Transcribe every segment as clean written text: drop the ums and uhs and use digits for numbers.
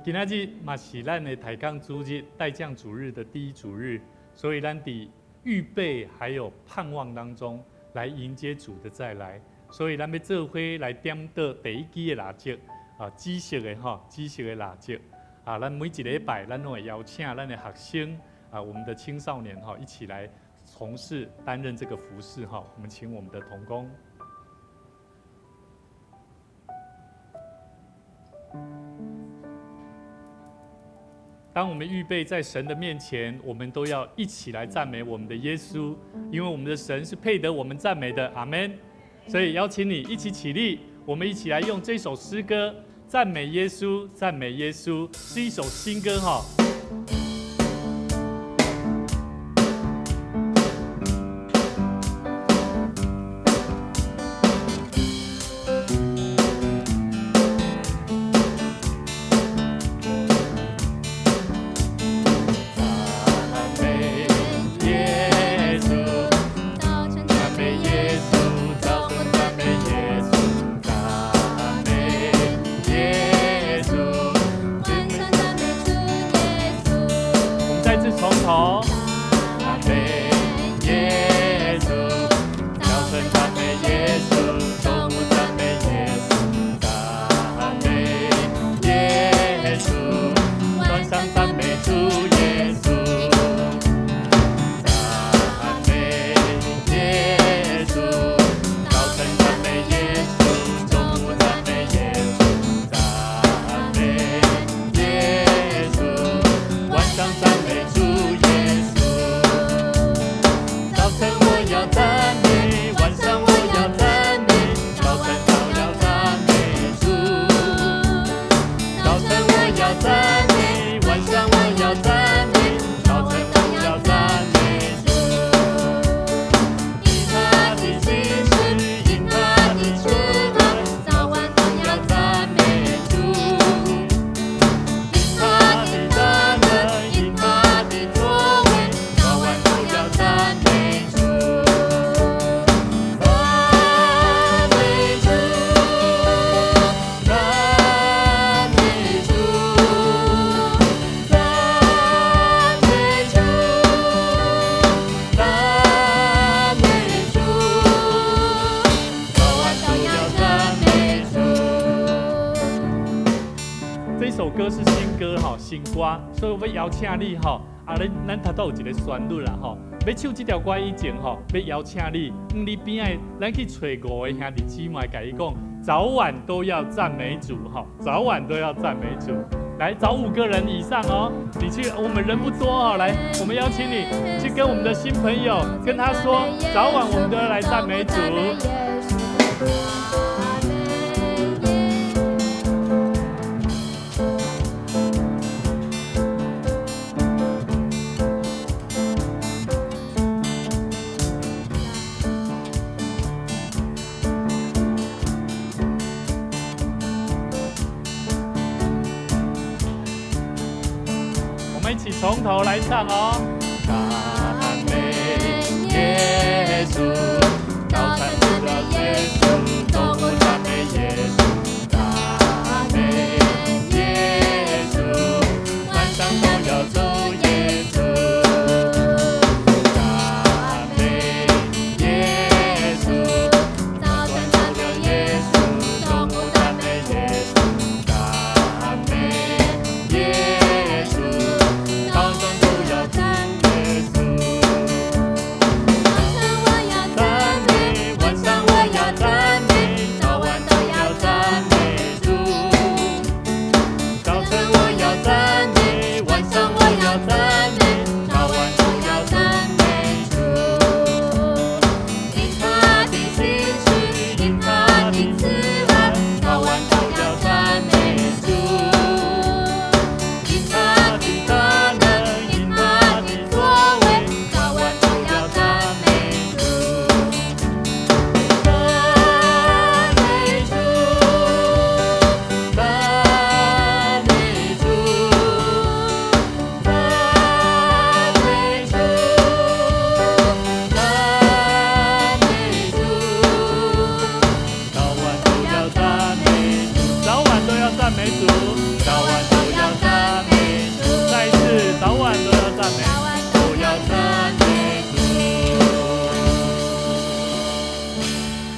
今仔日嘛是咱的抬杠主日、代降主日的第一主日，所以咱伫预备还有盼望当中来迎接主的再来。所以咱要做伙来点到第一支的蜡烛啊，紫色的紫色的蜡烛啊。咱每一礼拜，咱都会邀请咱的学生啊，我们的青少年一起来从事担任这个服事我们请我们的同工。当我们预备在神的面前，我们都要一起来赞美我们的耶稣，因为我们的神是配得我们赞美的，阿们。所以邀请你一起起立，我们一起来用这首诗歌赞美耶稣，赞美耶稣，是一首新歌这首歌是新歌新歌，所以我要邀请你咱头都有一个旋律啦要唱这条歌以前要邀请你，你边仔咱去找5个兄弟姊妹，甲伊讲，早晚都要赞美主早晚都要赞美主。来找5个人以上你去，我们人不多来，我们邀请你去跟我们的新朋友跟他说，早晚我们都要来赞美主。我们一起从头来唱赞美耶稣，早餐都要耶稣，中午赞美耶稣，赞美耶稣，晚上都要主耶稣，赞美耶稣，早餐都要耶稣，中午赞美耶稣，赞美耶稣。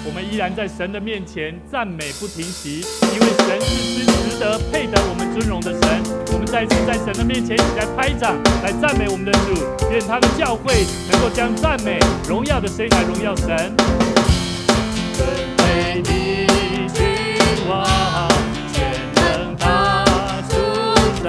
我们依然在神的面前赞美不停息，因为神是值得配得我们尊荣的神。我们再次在神的面前一起来拍掌，来赞美我们的主。愿他的教会能够将赞美、荣耀的声音来荣耀神。尊贵的君王，全能大主宰。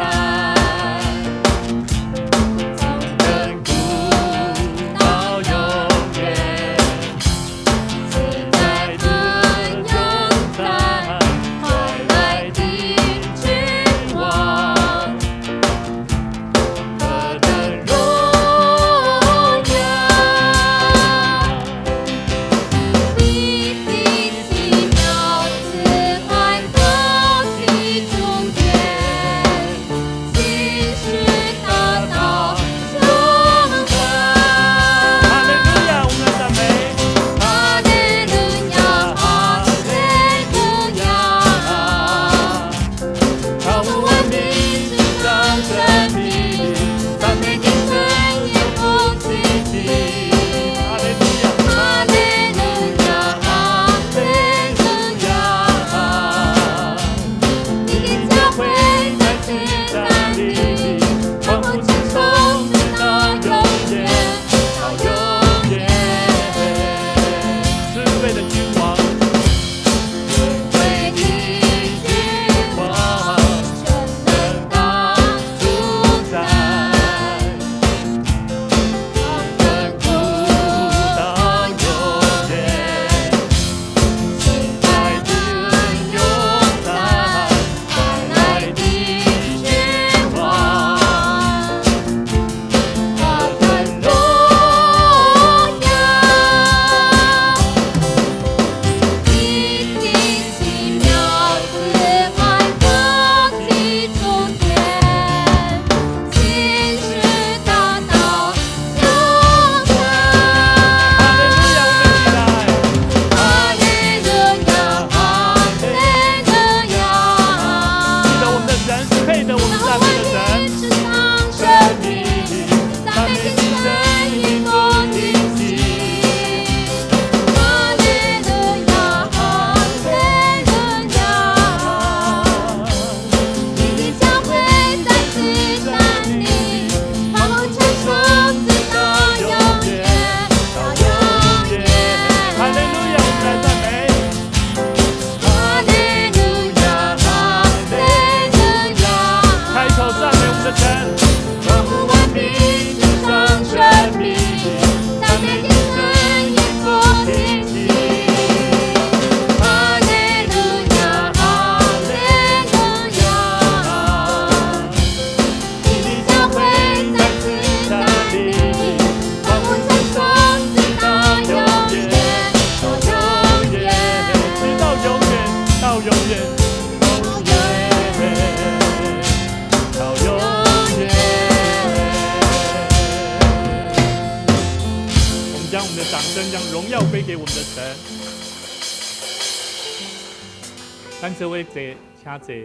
咱这位坐，请坐。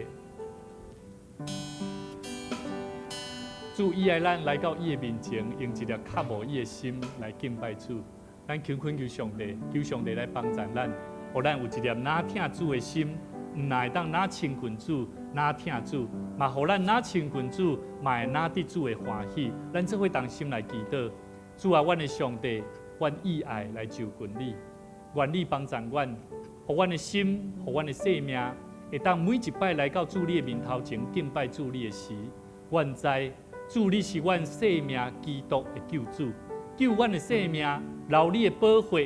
主意爱咱来到伊的面前，用一颗较无伊的心来敬拜主。咱求恳求上帝，求上帝来帮助咱，互咱有一粒哪听主的心，唔那会当哪亲近主，哪听主，嘛互咱哪亲近主，嘛会哪得主的欢喜。咱这会当心来祈祷。主啊，阮的上帝，阮意爱来就近你，愿你帮助阮。互阮的心，互阮的生命，会当每一摆来到主你的面头前敬拜主你的时，愿知主你是阮生命基督的救主，救阮的生命，留你的保护，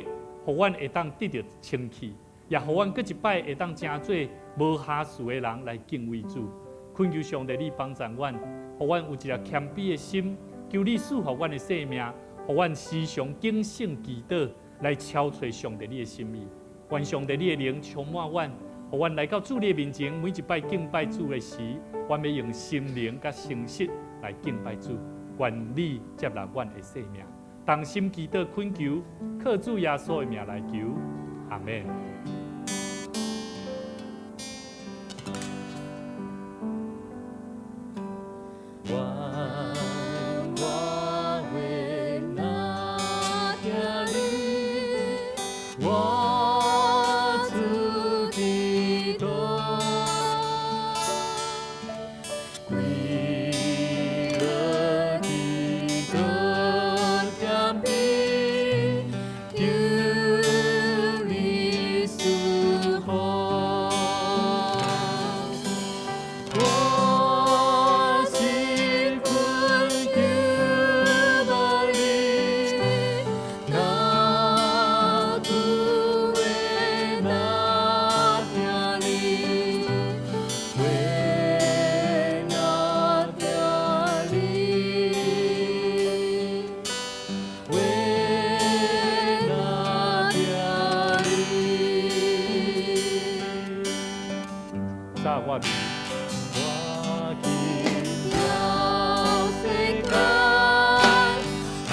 互阮会当得到清气，也互阮搁一摆会当成做无下事的人来敬畏主。恳求上帝你帮助阮，互阮有一颗谦卑的心，求你赐予阮的生命，互阮时常警醒祈祷，来超找上帝你的心意。愿上帝你的灵充满阮，互阮来到主你的面前，每一摆敬拜主的时，阮要用心灵甲诚实来敬拜主。愿你接纳阮的生命，同心祈祷恳求，靠主耶稣的名来求，阿门。我我味。我今了世间，我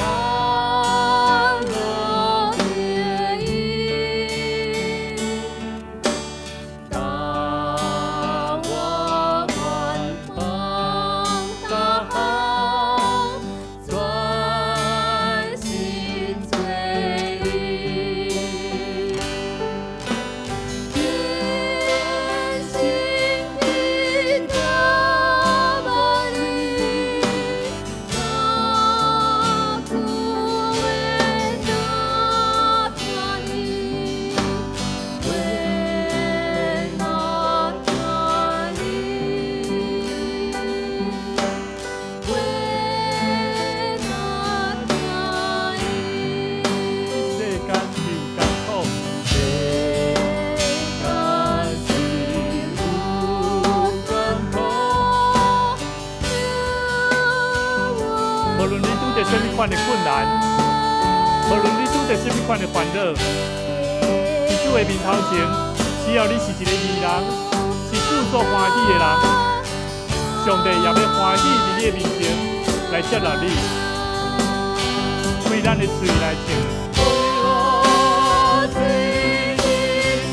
愿意。当我观望大海，专心追忆，愿心的大马里，那苦味那甜蜜，为那甜蜜，为那甜蜜。世间有艰苦，世间是有艰苦，无论你拄着什么款的困难，无论你拄着什么款的烦恼，伫主的面头前，只要你是一个义人，是主所欢喜的人，上帝也要欢喜伫你的面前来接纳你，开咱的嘴来唱。我最亲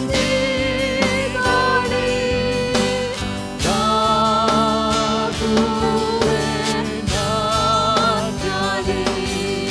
近的你，那苦味那甜蜜，为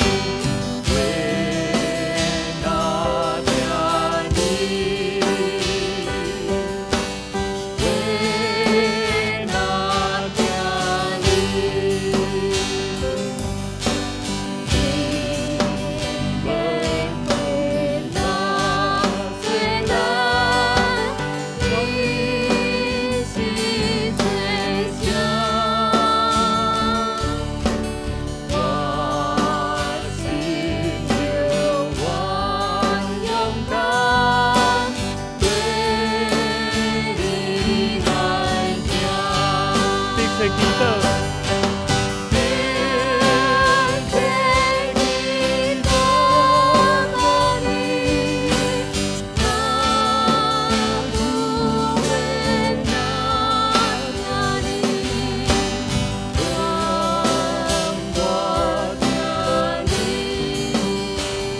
那甜蜜，为那甜蜜。你找祈祷，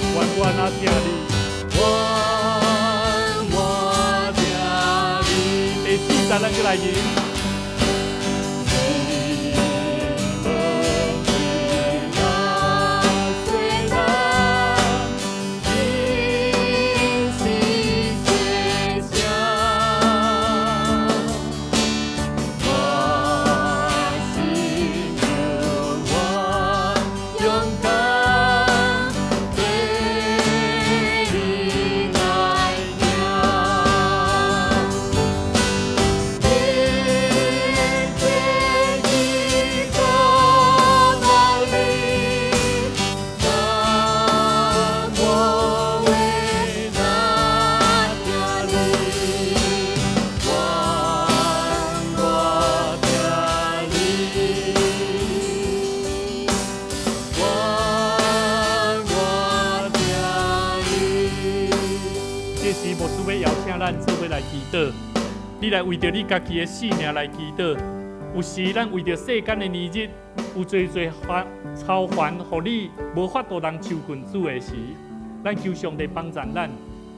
愿我若听你。第四节咱过来吟。这时牧师要邀请咱做伙来祈祷，你来为着你家己的性命来祈祷。有时咱为着世间的年日，有最操烦，互你无法度人求群主的时，咱求上帝帮助咱，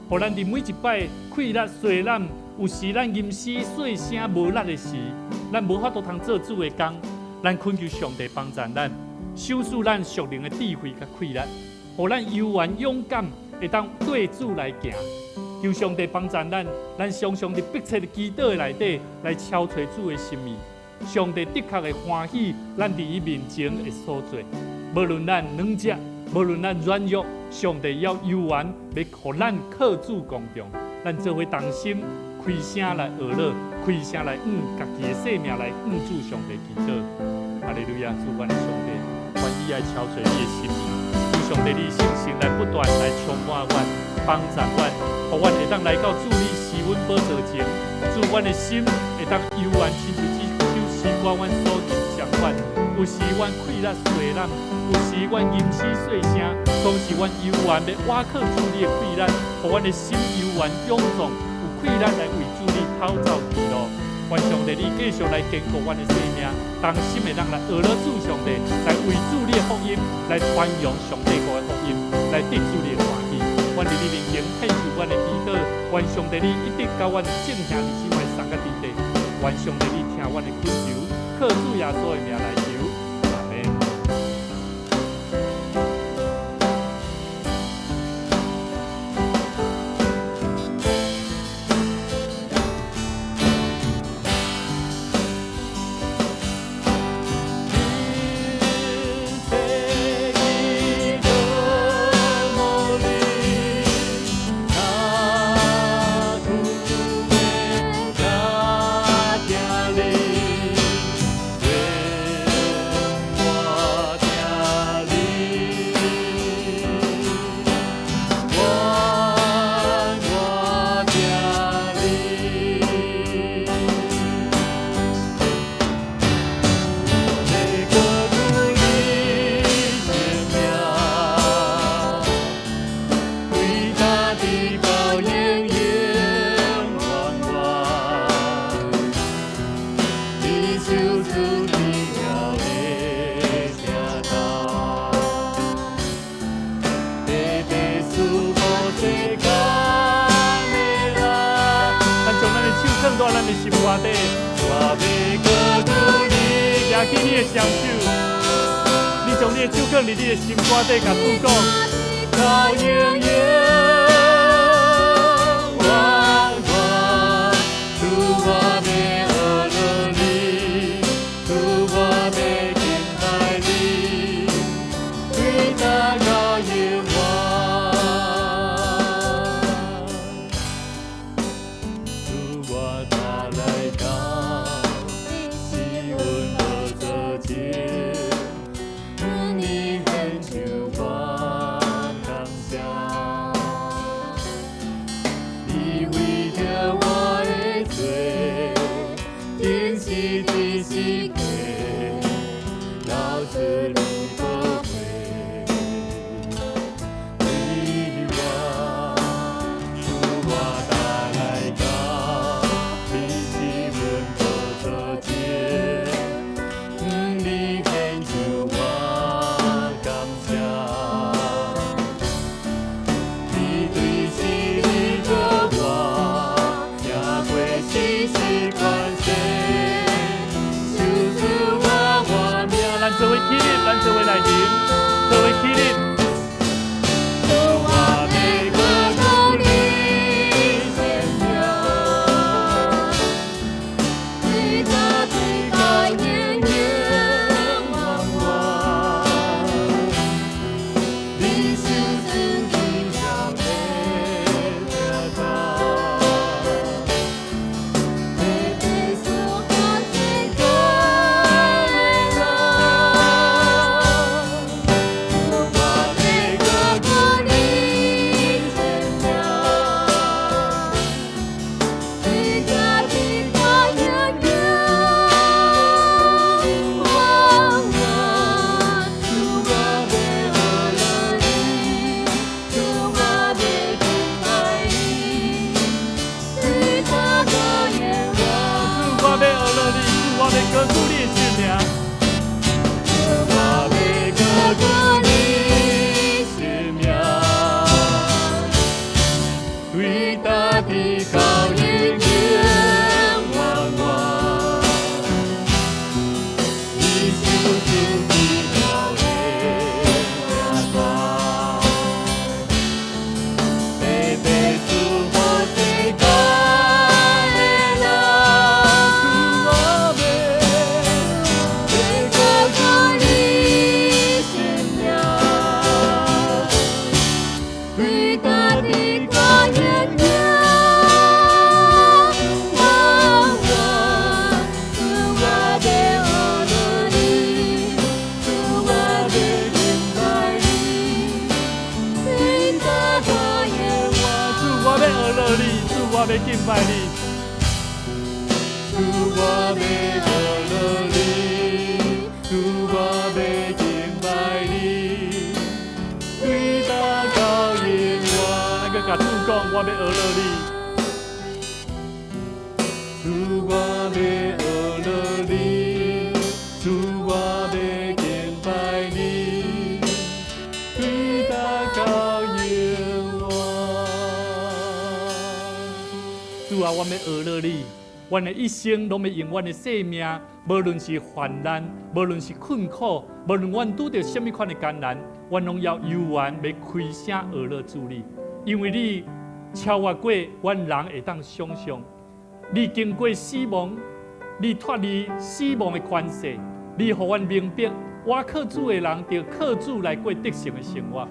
互咱伫每一摆溃力衰咱，有时咱吟诗细声无力的时，咱无法度通做主的工，咱恳求上帝帮助咱，守住咱属灵的智慧甲溃力，互咱悠然勇敢，会当对主来行。求上帝帮助咱，咱常常伫迫切的祈祷的内底来敲找主的心意。上帝的确会欢喜咱伫伊面前的所做，无论咱软弱，无论咱软弱，上帝要悠然要互咱靠主公重。咱做伙同心开声来学乐，开声来家己的性命来主上帝祈祷。哈利路亚！主阮的上帝，愿意来敲找你的心意，求上帝你信心来不断来充满阮，帮助阮，互阮会当来到主你施阮宝座前，主阮的心会当悠然亲像这首诗歌阮所吟唱阮。有时阮溃力碎烂，有时阮吟诗细声，总是阮悠然要瓦靠主你的溃力，互阮的心悠然勇壮，有溃力来为主你讨走去路。愿上帝你继续来坚固阮的生命，同心的人来学了主上帝，来为主你的福音，来传扬上帝国的福音，来得主你的欢喜。阮伫你面前献上阮的祈祷，愿上帝你一直甲阮正兄弟姊妹送到地底，愿上帝你听阮的恳求，靠主耶稣的名来求，阿门。举起你的双手，你将你的手放伫你的心肝底，甲主讲：高永远，万万，主我要学了你，主我要敬拜你，伟大高永远，主我他来到。作为起立，咱作为来迎，作为起立。我要敬拜你，主我要学了你，主我要敬拜你，伟大高永远。咱个甲主讲，我要学了你，主我要。主啊，我们要学了你，阮的一生拢要用阮的生命，无论是患难，无论是困苦，无论阮拄着什么款的艰难，阮拢要游玩，要开声学了主你，因为你超越过阮人会当想象，你经过死亡，你脱离死亡的权势，你互阮明白，我靠主的人就靠主来过得胜的生活。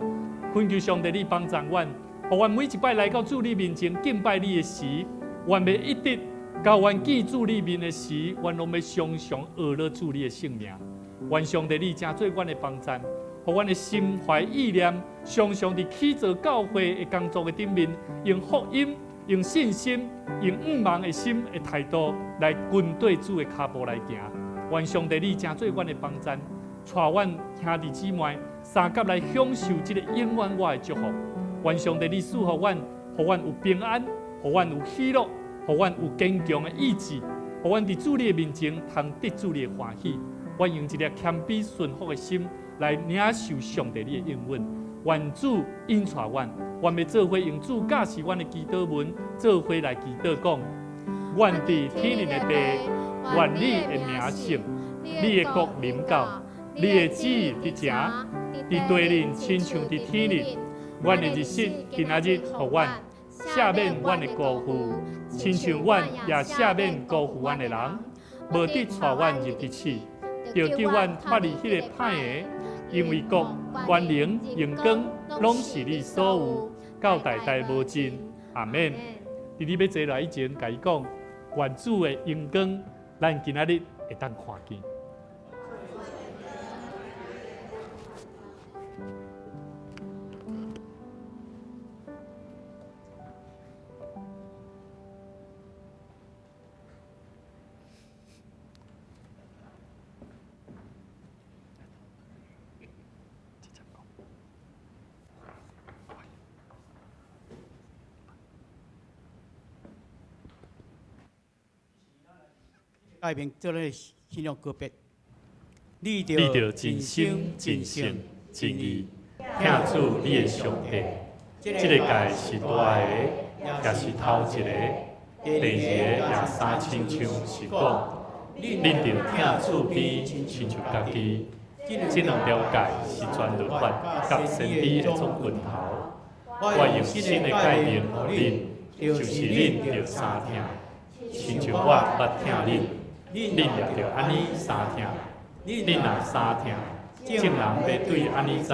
恳求上帝你帮助阮，互阮每一摆来到主你面前敬拜你的时，阮要一直到阮记主你面的时，阮拢要常常学了主你的圣名。愿上帝你真做阮的帮助，互阮的心怀意念常常伫起做教会的工作的顶面，用福音、用信心、用毋盲的心的态度来跟对主的脚步来行。愿上帝你真做阮的帮助，带阮兄弟姊妹三甲来享受这个永远我的祝福。愿上帝你赐予阮，互阮有平安，互阮有喜乐，互阮有坚强的意志，互阮伫主你的面前通得主你的欢喜。愿用一颗谦卑顺服的心来领受上帝你的应允。愿主引带阮，愿要做伙用主教示阮的祈祷文，做伙来祈祷讲：愿伫天灵的地，愿你的名圣，你的国临到，你的旨意伫遮，伫地灵亲像伫天灵。阮的日式今仔日，互阮赦免阮的辜负，亲像阮也赦免辜负阮的人，无得带阮入地狱，就叫阮脱离迄个歹个。因为国、权能、荣光，拢是你所有，到代代无尽。阿免。伫你要坐来以前，甲伊讲，愿主的荣光，咱今仔日会当看见。改变做咱信仰告别，你你着真心、真性、真意，听主你的上帝。这个界是大个，也是头一个，第二个也三亲像是讲，恁着听主边亲像家己。这两条界是全律法甲先知的总源头。我用新的概念予恁，就是恁着三听，亲像我捌听恁。恁也着安尼三听，恁若三听，众人要对安尼知，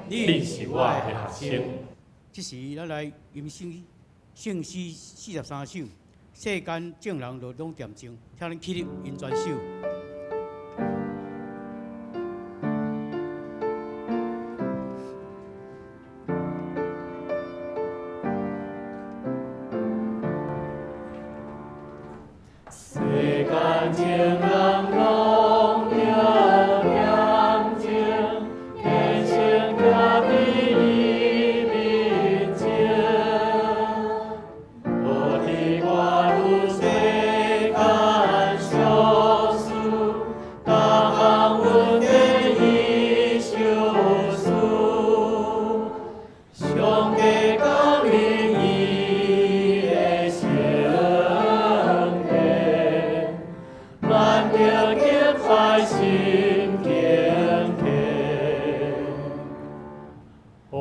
恁是我的学生。这时咱来吟圣诗43首，世间众人就拢恬静，请恁起立吟全首。世间情人拢要恬静，天生家己伊面前。我的我如世间小事，各项问题伊小事，上帝讲明伊的心。咱着敬拜心敬虔，王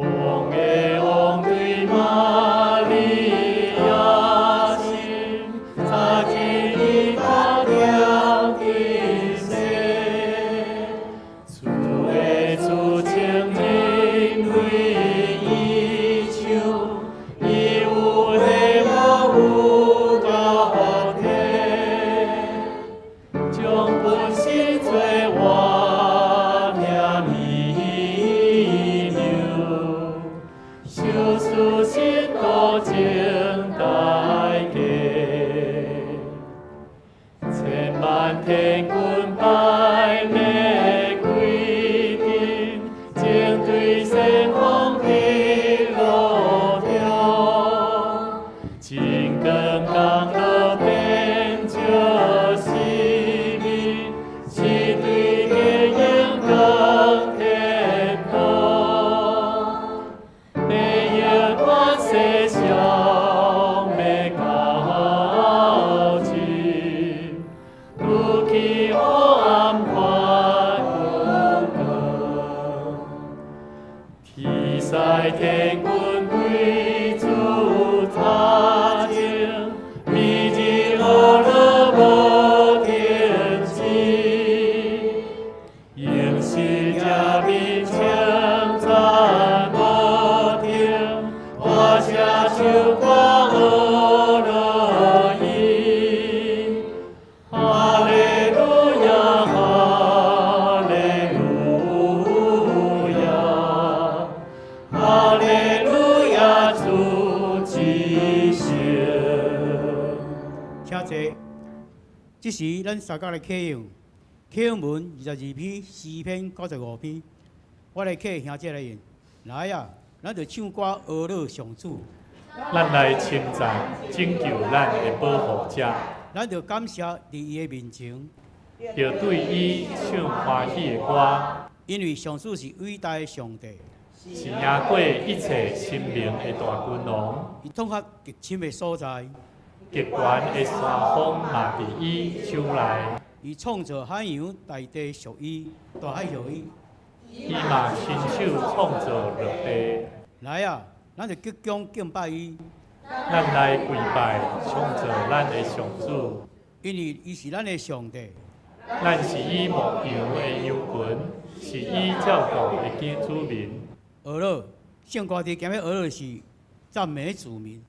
的王对玛利亚心，早起伊高调的声，主的主情因为伊唱，伊有的无有高天。将本心做我命弥留，修书心多情代价，千万天君拜玫瑰金，正对先锋的路中，金刚刚路变就是。世上要到遮济。即时咱三角来启用，启用文22篇，诗篇95篇。我来启兄姐来用。来啊，咱就唱歌阿乐上主，咱来称赞拯救咱的保护者，咱就感谢伫伊的面前，要对伊唱欢喜的歌，因为上主是伟大的上帝，是赢过一切生命的大君王。伊统合极深的所在，极悬的山峰嘛伫伊手内，伊创造海洋大地属伊，大海属伊。伊嘛亲手创造陆地。来啊，咱就鞠躬敬拜伊，咱来跪拜，创造咱的上主。因为伊是咱的上帝。咱是伊牧羊的羊群，是伊照顾的基主民。俄勒，圣歌伫今日俄勒是赞美主名。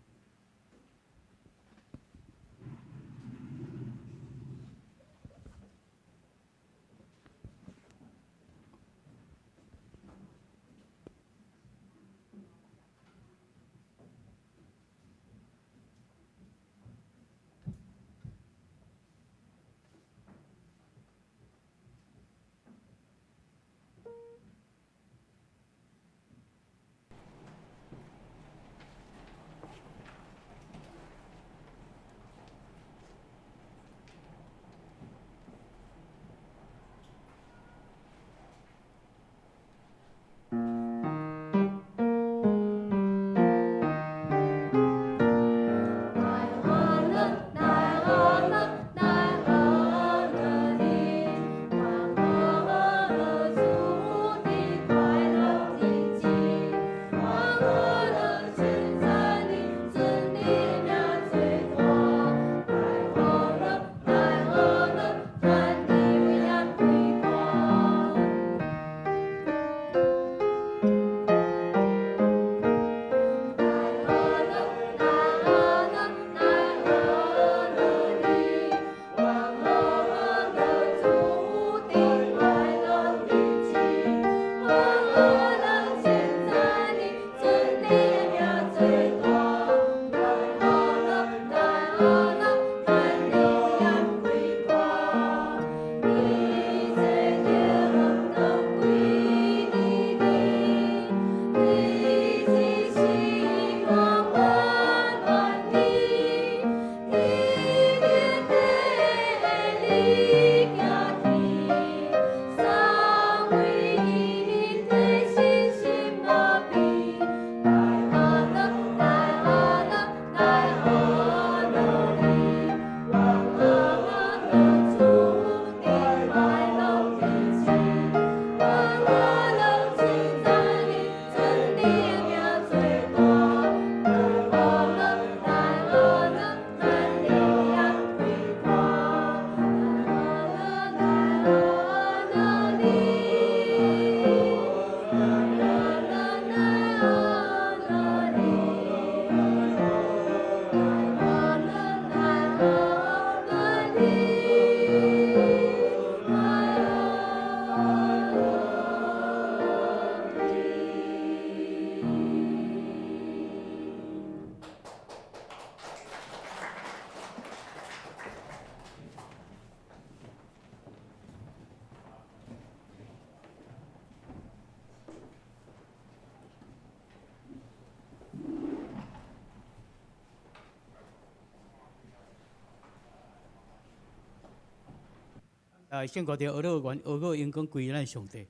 圣歌的俄罗原俄国因讲归咱上帝。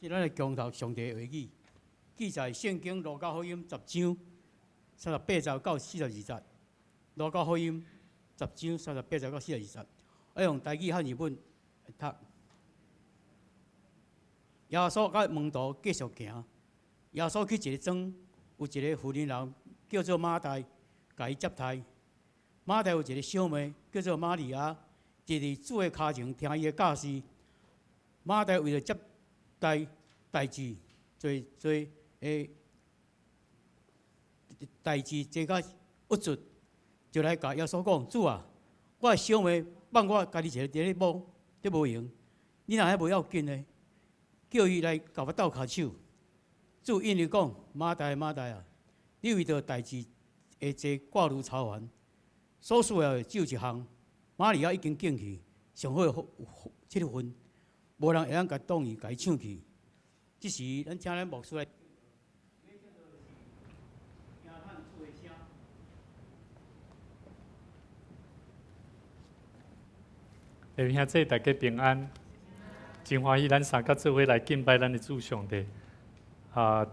是咱的共读上帝的话语，记载圣经路加福音10章38节到42节，路加福音10章38节到42节，我用台语和日本读。耶稣甲门徒继续行，耶稣去一个庄，有一个妇人人叫做马大，甲伊接待。马大有一个小妹叫做玛利亚，坐伫主的脚前听伊的教示。马大为了接待代志，做诶代志做甲郁卒，就来甲耶稣讲：主啊，我的小妹放我家己一个伫咧无用，你若还无要紧呢？叫伊来甲我斗骹手。主因为讲马大啊，你为着代志会坐挂如潮帆，所需要的只有一项，玛利亚已经敬去，上好7分，无人会当甲当伊甲伊抢去。即时咱请咱牧师来。弟兄姊妹，大家平安，真欢喜咱三甲做伙来敬拜咱的主上帝。伫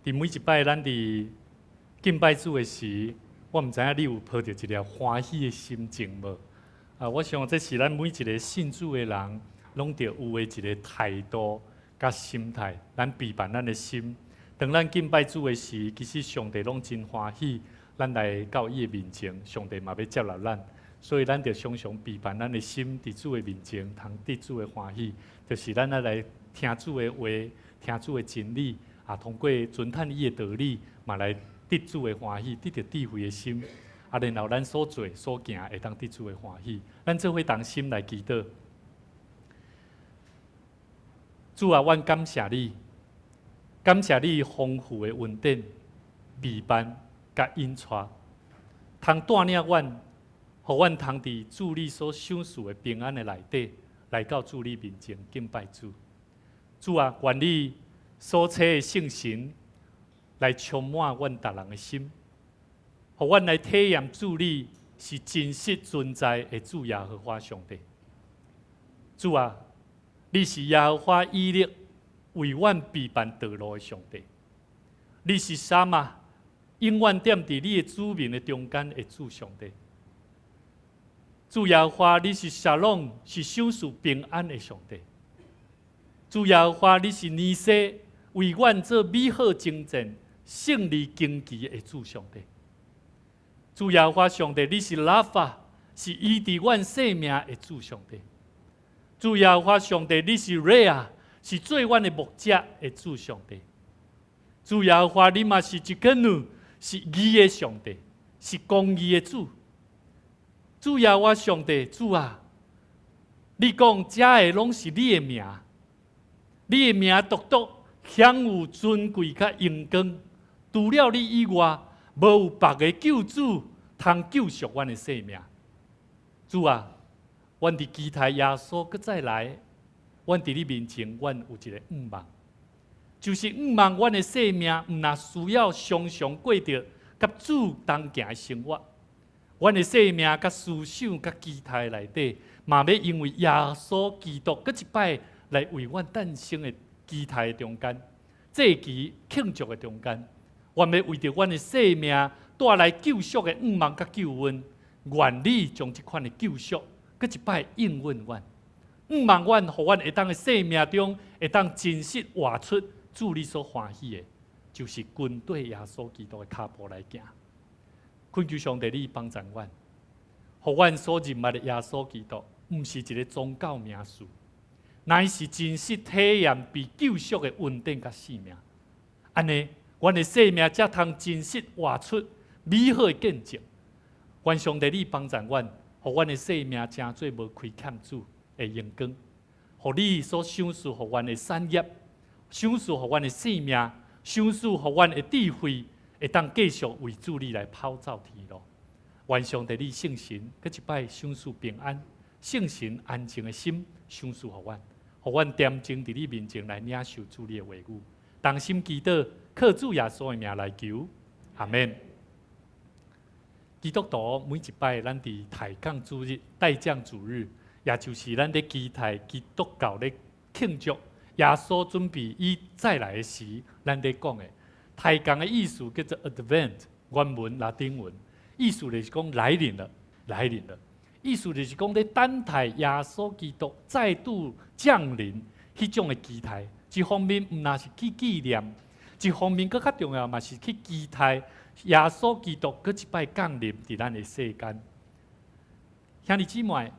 每一摆咱伫敬拜主的时，我毋知影你有抱着一条欢喜的心情无？我想这是咱每一个信主的人，拢着有的一个态度甲心态。咱备办咱的心，当咱敬拜主的时，其实上帝拢真欢喜，咱来到伊的面前，上帝嘛要接纳咱。所以咱着常常备办咱的心，伫主的面前，通得主的欢喜，就是咱来听主的话，听主的真理，通过遵探伊的道理，嘛来得主的欢喜，得着智慧的心，然后咱所做所行会当得主的欢喜。咱做伙同心来祈祷。主啊，阮感谢你，感谢你丰富的恩典、备办甲引带，通带领阮。互阮通伫主你所赏赐的平安的内底，来到主你面前敬拜主。主啊，愿你所赐的圣神来充满阮逐人的心，互阮来体验主你是真实存在的主耶和华上帝。主啊，你是耶和华以勒为阮备办道路的上帝，你是啥嘛？永远踮伫你的子民的中间的主上帝。主耶和华，你是沙龙，是赏赐平安的上帝。主耶和华，你是尼西，为阮做美好征战、胜利旌旗的主上帝。主耶和华上帝，你是拉法，是医治阮性命的主上帝。主耶和华上帝，你是瑞亚，是做阮的牧者的主上帝。主耶和华，你嘛是一根女，是义的上帝，是公义的主。主耶和华上帝，主啊，你讲这个拢是你的名，你的名独独享有尊贵甲荣光，除了你以外，无有别个救主通救赎阮的性命。主啊，阮伫期待耶稣搁再来，阮伫你面前，阮有一个愿望，就是愿望阮的性命毋若需要常常过着甲主同行的生活。阮的生命、甲思想、甲期待内底，嘛要因为耶稣基督搁一摆来为阮诞生的期待中间，祭旗庆祝的中间，阮要为着阮的生命带来救赎的愿望甲救恩，愿你将这款的救赎搁一摆应允阮，愿望阮，互阮会当的生命中会当真实活出主你所欢喜的，就是跟对耶稣基督的脚步来行。恳求上帝，你帮助阮，互阮所认捌的耶稣基督，毋是一个宗教名词，乃是真实体验被救赎的恩典甲生命。安尼，阮的生命才通真实活出美好的见证。愿上帝你帮助阮，互阮的生命真做无亏欠主的荣光，互你所赏赐互阮的产业，赏赐互阮的生命，赏赐互阮的智慧。会当继续为主你来跑走天路，愿上帝你圣神，搁一摆赏赐平安，圣神安静的心赏赐互阮，互阮恬静伫你面前来领受主你的话语，同心祈祷，靠主耶稣的名来求，阿门。基督徒每一摆咱伫抬杠主日、代降主日，也就是咱咧期待基督教咧庆祝耶稣准备伊再来的时，咱咧讲的。抬杠的意思叫做 Advent， 原文拉丁文，意思就是讲来临了，来临了。意思就是讲咧等待耶稣基督再度降临，迄种的期待。一方面毋那是去纪念，一方面更较重要嘛是去期待耶稣基督搁一摆降临伫咱的世间。兄弟姊妹，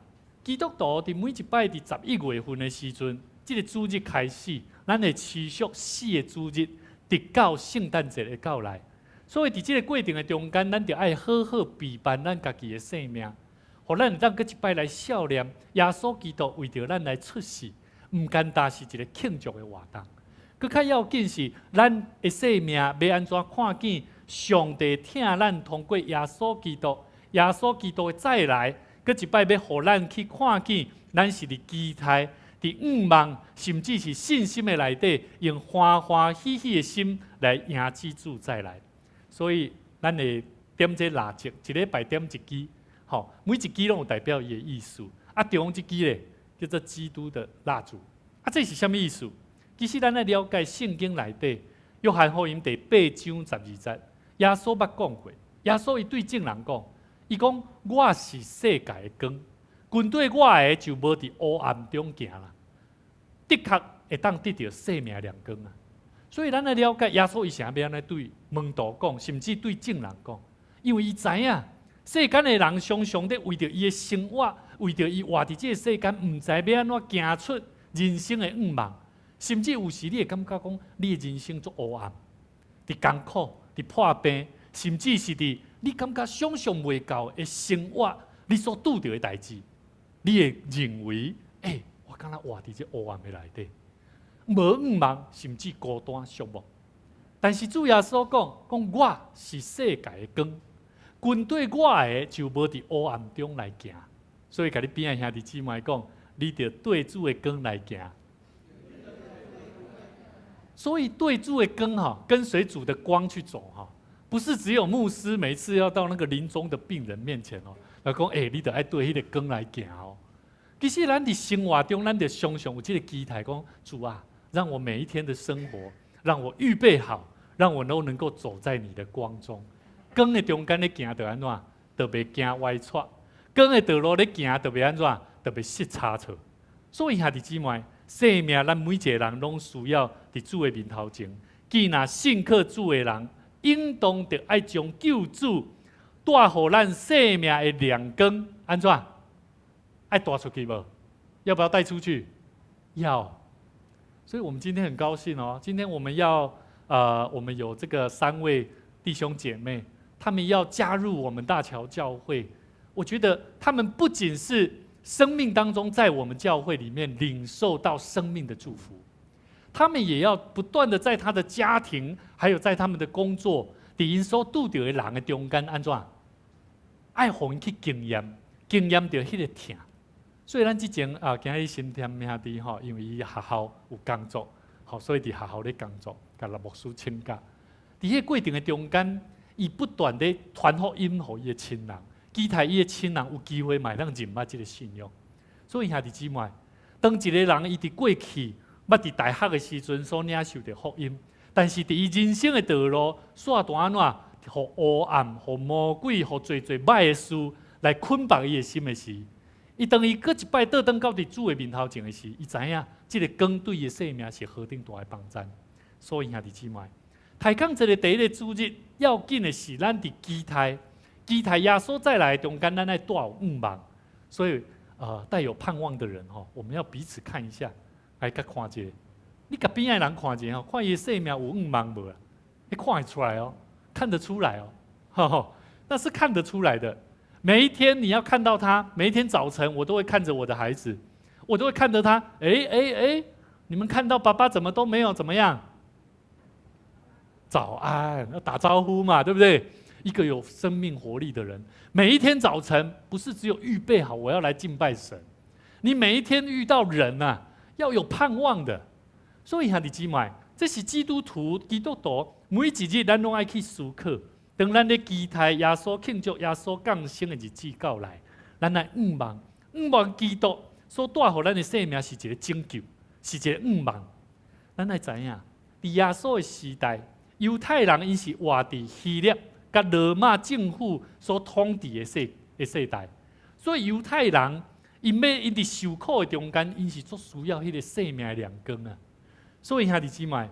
基督徒伫每一摆伫11月份的时阵，这个主日开始，咱会持续4个主日。直到圣诞节的到来，所以伫这个过程的中间，咱就爱好好备办咱家己的生命，互咱会当搁一摆来孝念耶稣基督为着咱来出世，唔简单是一个庆祝的活动。佮较要紧是，咱的生命要安怎看见上帝听咱通过耶稣基督的再来，佮一摆要互咱去看见，咱是伫期待、伫仰望，甚至是信心的内底，用欢欢喜喜的心来迎接主再来。所以，咱会点这蜡烛，一礼拜点一支，吼，每一支拢有代表伊的意思。啊，中一支咧叫做基督的蜡烛。啊，这是啥物意思？其实咱来了解圣经内底，约翰福音第8章12节，耶稣捌讲过，耶稣伊对众人讲，伊讲我是世界的光，跟对我的就无伫黑暗中行啦，的确会当得到生命亮光啊。所以咱来了解耶稣伊是安要安尼对门徒讲，甚至对众人讲，因为伊知影世间的人常常在为着伊的生活，为着伊活伫这个世间，毋知要安怎行出人生的愿望。甚至有时你会感觉讲，你的人生足黑暗，伫艰苦，伫破病，甚至是伫你感觉想象袂到的生活，你所拄到的代志，你会认为，我敢若活伫这黑暗的内底，无愿望，甚至孤单寂寞。但是主耶稣讲我是世界的光，跟对我的就无伫黑暗中来行。所以，甲你边的兄弟姊妹讲，你着对主的光来行。所以对主的光跟随主的光去走不是只有牧师每次要到那个临终的病人面前来讲，你得爱对迄个光来行其实咱伫生活中，咱得常常有这个期待，讲主啊，让我每一天的生活，让我预备好，让我都能够走在你的光中。光的中间咧行，得安怎？得袂行歪错。光的道路咧行，得袂安怎？得袂失差错。所以兄弟姊妹，生命咱每一个人拢需要伫主的面头前，既然信靠主的人，应当着爱将救主带互咱生命的亮光，安怎？爱带出去无？要不要带出去？要。所以我们今天很高兴今天我们我们有这个3位弟兄姐妹，他们要加入我们大桥教会。我觉得他们不仅是生命当中在我们教会里面领受到生命的祝福，他们也要不断的在他的家庭，还有在他们的工作，伫因所拄到的人的中间安怎？爱互因去经验到迄个疼。所以咱之前今日新添兄弟因为伊学校有工作，所以伫学校咧工作，甲牧师请假。伫迄个过程的中间，伊不断地传福音互伊的亲人，期待伊的亲人有机会买咱认捌这个信仰。所以兄弟姊妹，当一个人伊伫过去，捌伫大学的时阵所领受着福音，但是伫伊人生的道路煞断安怎，互黑暗、互魔鬼、互侪歹的事来捆绑伊的心的时，伊当伊搁一摆倒转到伫主的面头前的时，伊知影这个光对伊的生命是何等大的帮助。所以兄弟姊妹，太空这个第一个主日要紧的是，咱伫期待耶稣再来的中间，咱爱带有愿望。所以带有盼望的人我们要彼此看一下，来甲看一下。你甲边的人看一下看伊的生命有愿望无啊？你看得出来看得出来那是看得出来的。每一天你要看到他，每一天早晨我都会看着我的孩子，我都会看着他。你们看到爸爸怎么都没有怎么样？早安，要打招呼嘛，对不对？一个有生命活力的人，每一天早晨不是只有预备好我要来敬拜神，你每一天遇到人要有盼望的。所以兄弟姊妹，这是基督徒每一日咱拢爱去思考。当咱咧期待耶稣庆祝耶稣降生的日子到来，咱来愿望基督所带予咱的生命是一个拯救，是一个愿望。咱来知影，伫耶稣的时代，犹太人因是活伫希腊甲罗马政府所统治的世代，所以犹太人因伫受苦的中间，因是足需要迄个生命的亮光啊。所以兄弟姊妹，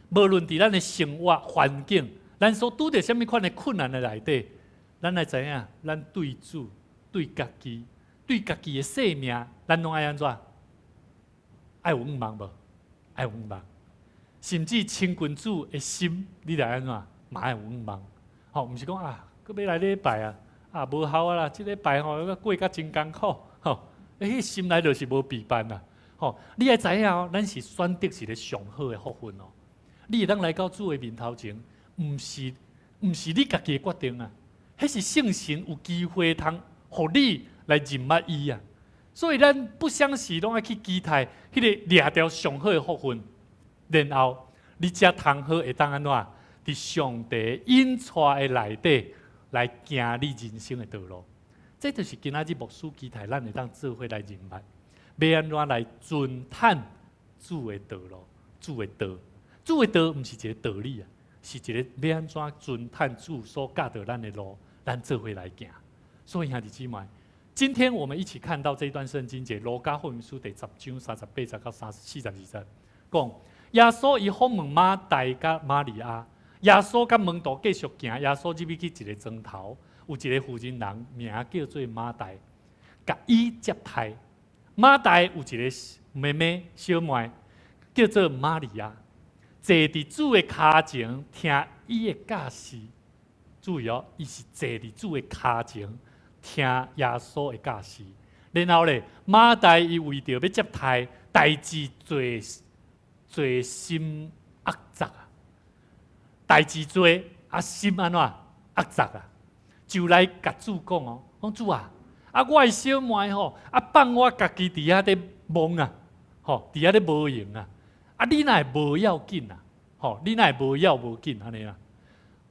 无论伫咱的生活环境，咱所拄着什么款的困难的内底，咱来知影，咱对主、对家己的生命，咱拢爱安怎？爱有愿望无？爱有愿望，甚至亲近主的心，你来安怎？嘛爱有愿望。毋是讲佮要来礼拜无效啦，这礼拜过甲真艰苦，迄心内就是无避办啦。你要知影哦，咱是选择是咧上好的福分哦。你会当来到主的面头前，毋是你家己的决定啊，迄是圣神有机会通互你来认捌伊啊。所以咱不相时拢爱去期待迄个掠着上好的福分，然后你才通好会当安怎？伫上帝引带的内底来行你人生的道路。这就是今仔日牧师期待咱会当做伙来认捌，要安怎来遵探主的道路，主的道。主的道毋是一个道理啊，是一个要安怎遵探主所教导咱的路，咱做伙来行。所以兄弟姊妹，今天我们一起看到这一段圣经节，路加福音书第10章38节到42节，讲耶稣伊访问马大甲玛利亚，耶稣甲门徒继续行，耶稣入去一个庄头，有一个妇人人名叫做马大，甲伊接待。马大有一个妹妹小妹叫做玛利亚，坐伫主的脚前听伊的教示。注意哦，伊是坐伫主的脚前。听耶稣的教示，然后咧，马大伊为着要接待，代志做心恶杂啊，代志做心安怎恶杂啊，就来甲主讲哦，讲主啊，我的小妹吼，放我家己伫遐咧忙啊，伫遐咧无用啊，你哪会无要紧啊？你哪会无要无紧安尼啦？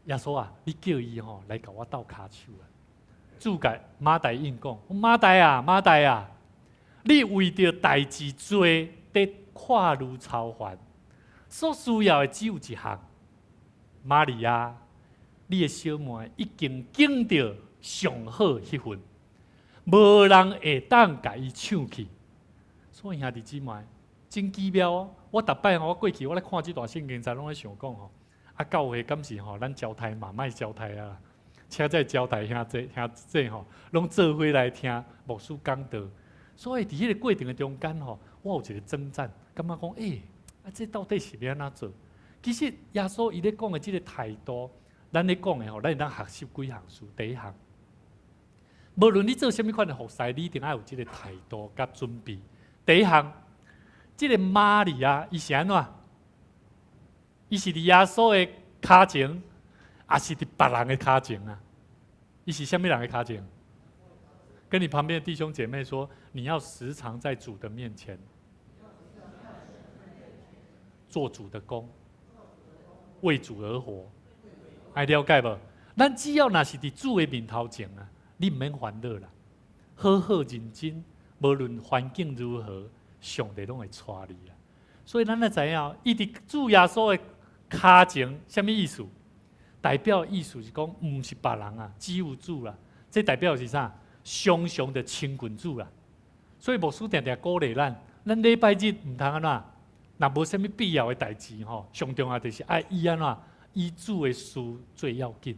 耶稣啊，你叫伊来甲我斗骹手啊！主甲马大应讲：马大啊，你为着代志做，得跨路超凡，所需要的只有一项。玛利亚，你的小妹已经拣到上好迄份，无人会当甲伊抢去。所以兄弟姊妹，真奇妙哦！我逐摆我过去我咧看这段圣经，才拢咧想讲教会敢是咱交代嘛，莫交代啊！请再交代兄这拢做伙来听牧师讲道。所以伫迄个过程的中间我有一个征战，感觉讲这到底是要安怎做？其实耶稣伊咧讲的这个态度，咱咧讲的咱会当学习几项事。第一项，无论你做什么款的服侍，你一定要有这个态度甲准备。第一项，这个玛利亚伊是安怎？伊是伫耶稣的脚前。也是伫别人的脚前啊！伊是什么人的脚前？跟你旁边的弟兄姐妹说，你要时常在主的面前做主的工，为主而活。爱了解无？咱只要若是伫主的面头前啊，你毋免烦恼啦，好好认真，无论环境如何，上帝拢会带你啊。所以咱要知影，伊伫主耶稣的脚前，什么意思？代表意思是讲，毋是别人啊，只有主啦。这代表是啥？常常的亲近主啦。所以牧师常常鼓励咱礼拜日毋通安怎？若无啥物必要的代志上重要就是爱以安怎？以主的事最要紧。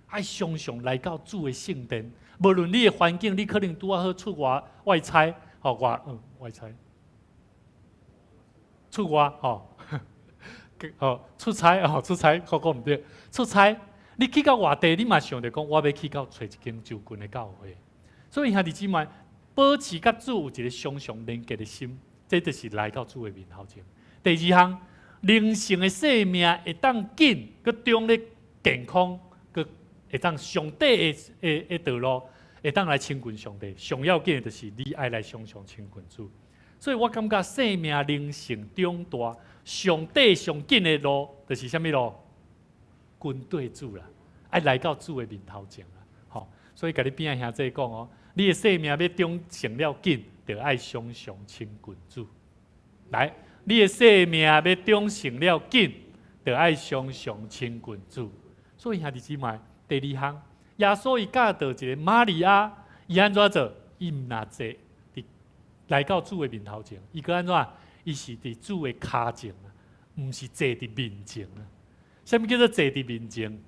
爱常常来到主的圣殿，无论你的环境，你可能拄好出外差，外差，出外出差出差，我讲毋对，出差，你去到外地，你嘛想着讲，我要去到找一间就近的教会。所以兄弟姊妹，保持甲主有一个常常连结的心，这就是来到主的面头前。第二项，灵性的生命会当紧，佮中咧健康，佮会当上帝的道路，会当来亲近上帝。上要紧的就是你爱来常常亲近主。所以我感觉生命灵性中大，上帝上紧的路，就是什么路？跟对主啦，爱来到主的面头前啦。所以甲你边仔兄弟讲你的生命要中成了紧，就爱常常亲近主。来，你的生命要中成了紧，就爱常常亲近主。所以兄弟姊妹，第二项，耶稣伊教导一个玛利亚，伊安怎做？伊毋若坐。来到主的面头前，伊个安怎？伊是伫主的脚前啊，毋是坐伫面前啊。什么叫做坐伫面前？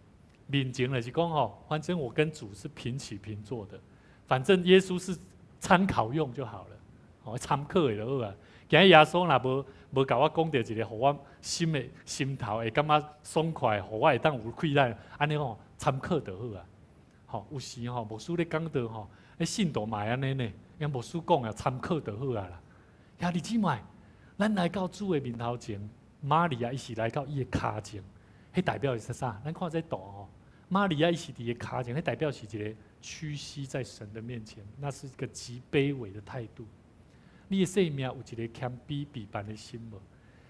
面前就是讲反正我跟主是平起平坐的，反正耶稣是参考用就好了，参考的就好啊。今日耶稣若无甲我讲到一个，互我心头会感觉爽快，互我会当有气力，安尼参考就好啊。有时牧师咧讲到信徒嘛安尼呢。因牧师讲参考就好啊啦。兄弟姊妹，咱来到主的面头前，玛利亚伊是来到伊的脚前，迄代表是啥？咱看这图哦，玛利亚伊是伫伊的脚前，迄代表是一个屈膝在神的面前，那是一个极卑微的态度。你的生命有一个谦卑卑凡的心无？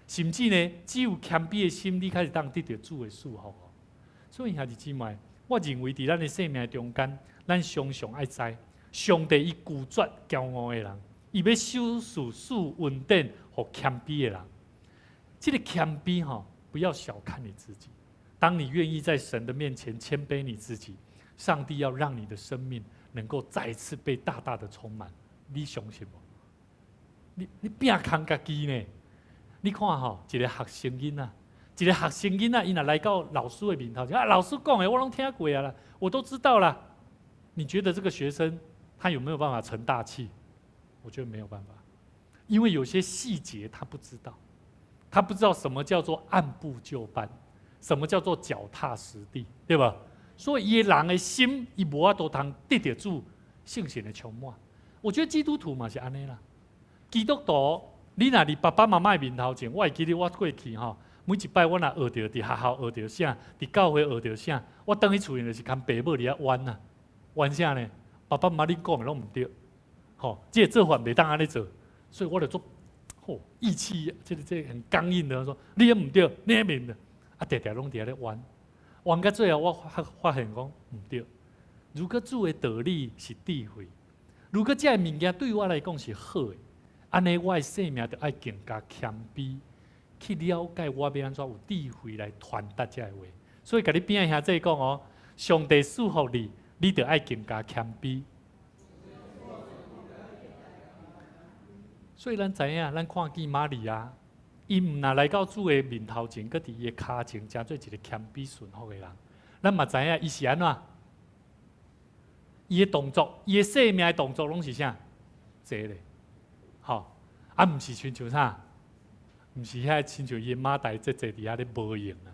甚至呢，只有谦卑的心，你开始当得到主的祝福哦。所以兄弟姊妹，我认为伫咱的生命中间，咱常常爱知，上帝伊拒绝骄傲的人。伊要修事稳定和谦卑的人，这个谦卑不要小看你自己。当你愿意在神的面前谦卑你自己，上帝要让你的生命能够再一次被大大的充满。你相信无？你拼扛家己呢？你看一个学生囡仔，伊若来到老师的面头前，老师讲的我拢听过啦，我都知道啦。你觉得这个学生他有没有办法成大器？我觉得没有办法，因为有些细节他不知道，他不知道什么叫做按部就班，什么叫做脚踏实地，对吧？所以伊人的心，伊无法度通得到主圣神的充满。我觉得基督徒嘛是安尼啦。基督徒，你若伫爸爸妈妈的面头前，我会记得我过去每一摆我若学到伫学校学到啥，伫教会学到啥，我倒去厝里就是跟爸母伫遐玩呐，玩啥呢？爸爸妈妈你讲的拢唔对。这个做法袂当安尼做，所以我就做，义气，这个很刚硬的说，你也唔对，你也唔对，常常拢伫遐咧玩，玩到最后我发现讲唔对。如果主的道理是智慧，如果这个物件对我来讲是好的，安尼我的生命就爱更加谦卑，去了解我要安怎有智慧来传达这个话。所以，甲你边兄弟讲哦，上帝祝福你，你就爱更加谦卑。所以咱知影，咱看见玛利亚，伊毋若来到主的面头前，搁伫伊的脚前，真做一个谦卑顺服的人。咱嘛知影，伊是安怎？伊的动作，伊的生命的动作，拢是啥？坐咧，毋是亲像啥？毋是遐亲像伊的马大坐伫遐咧无用啊。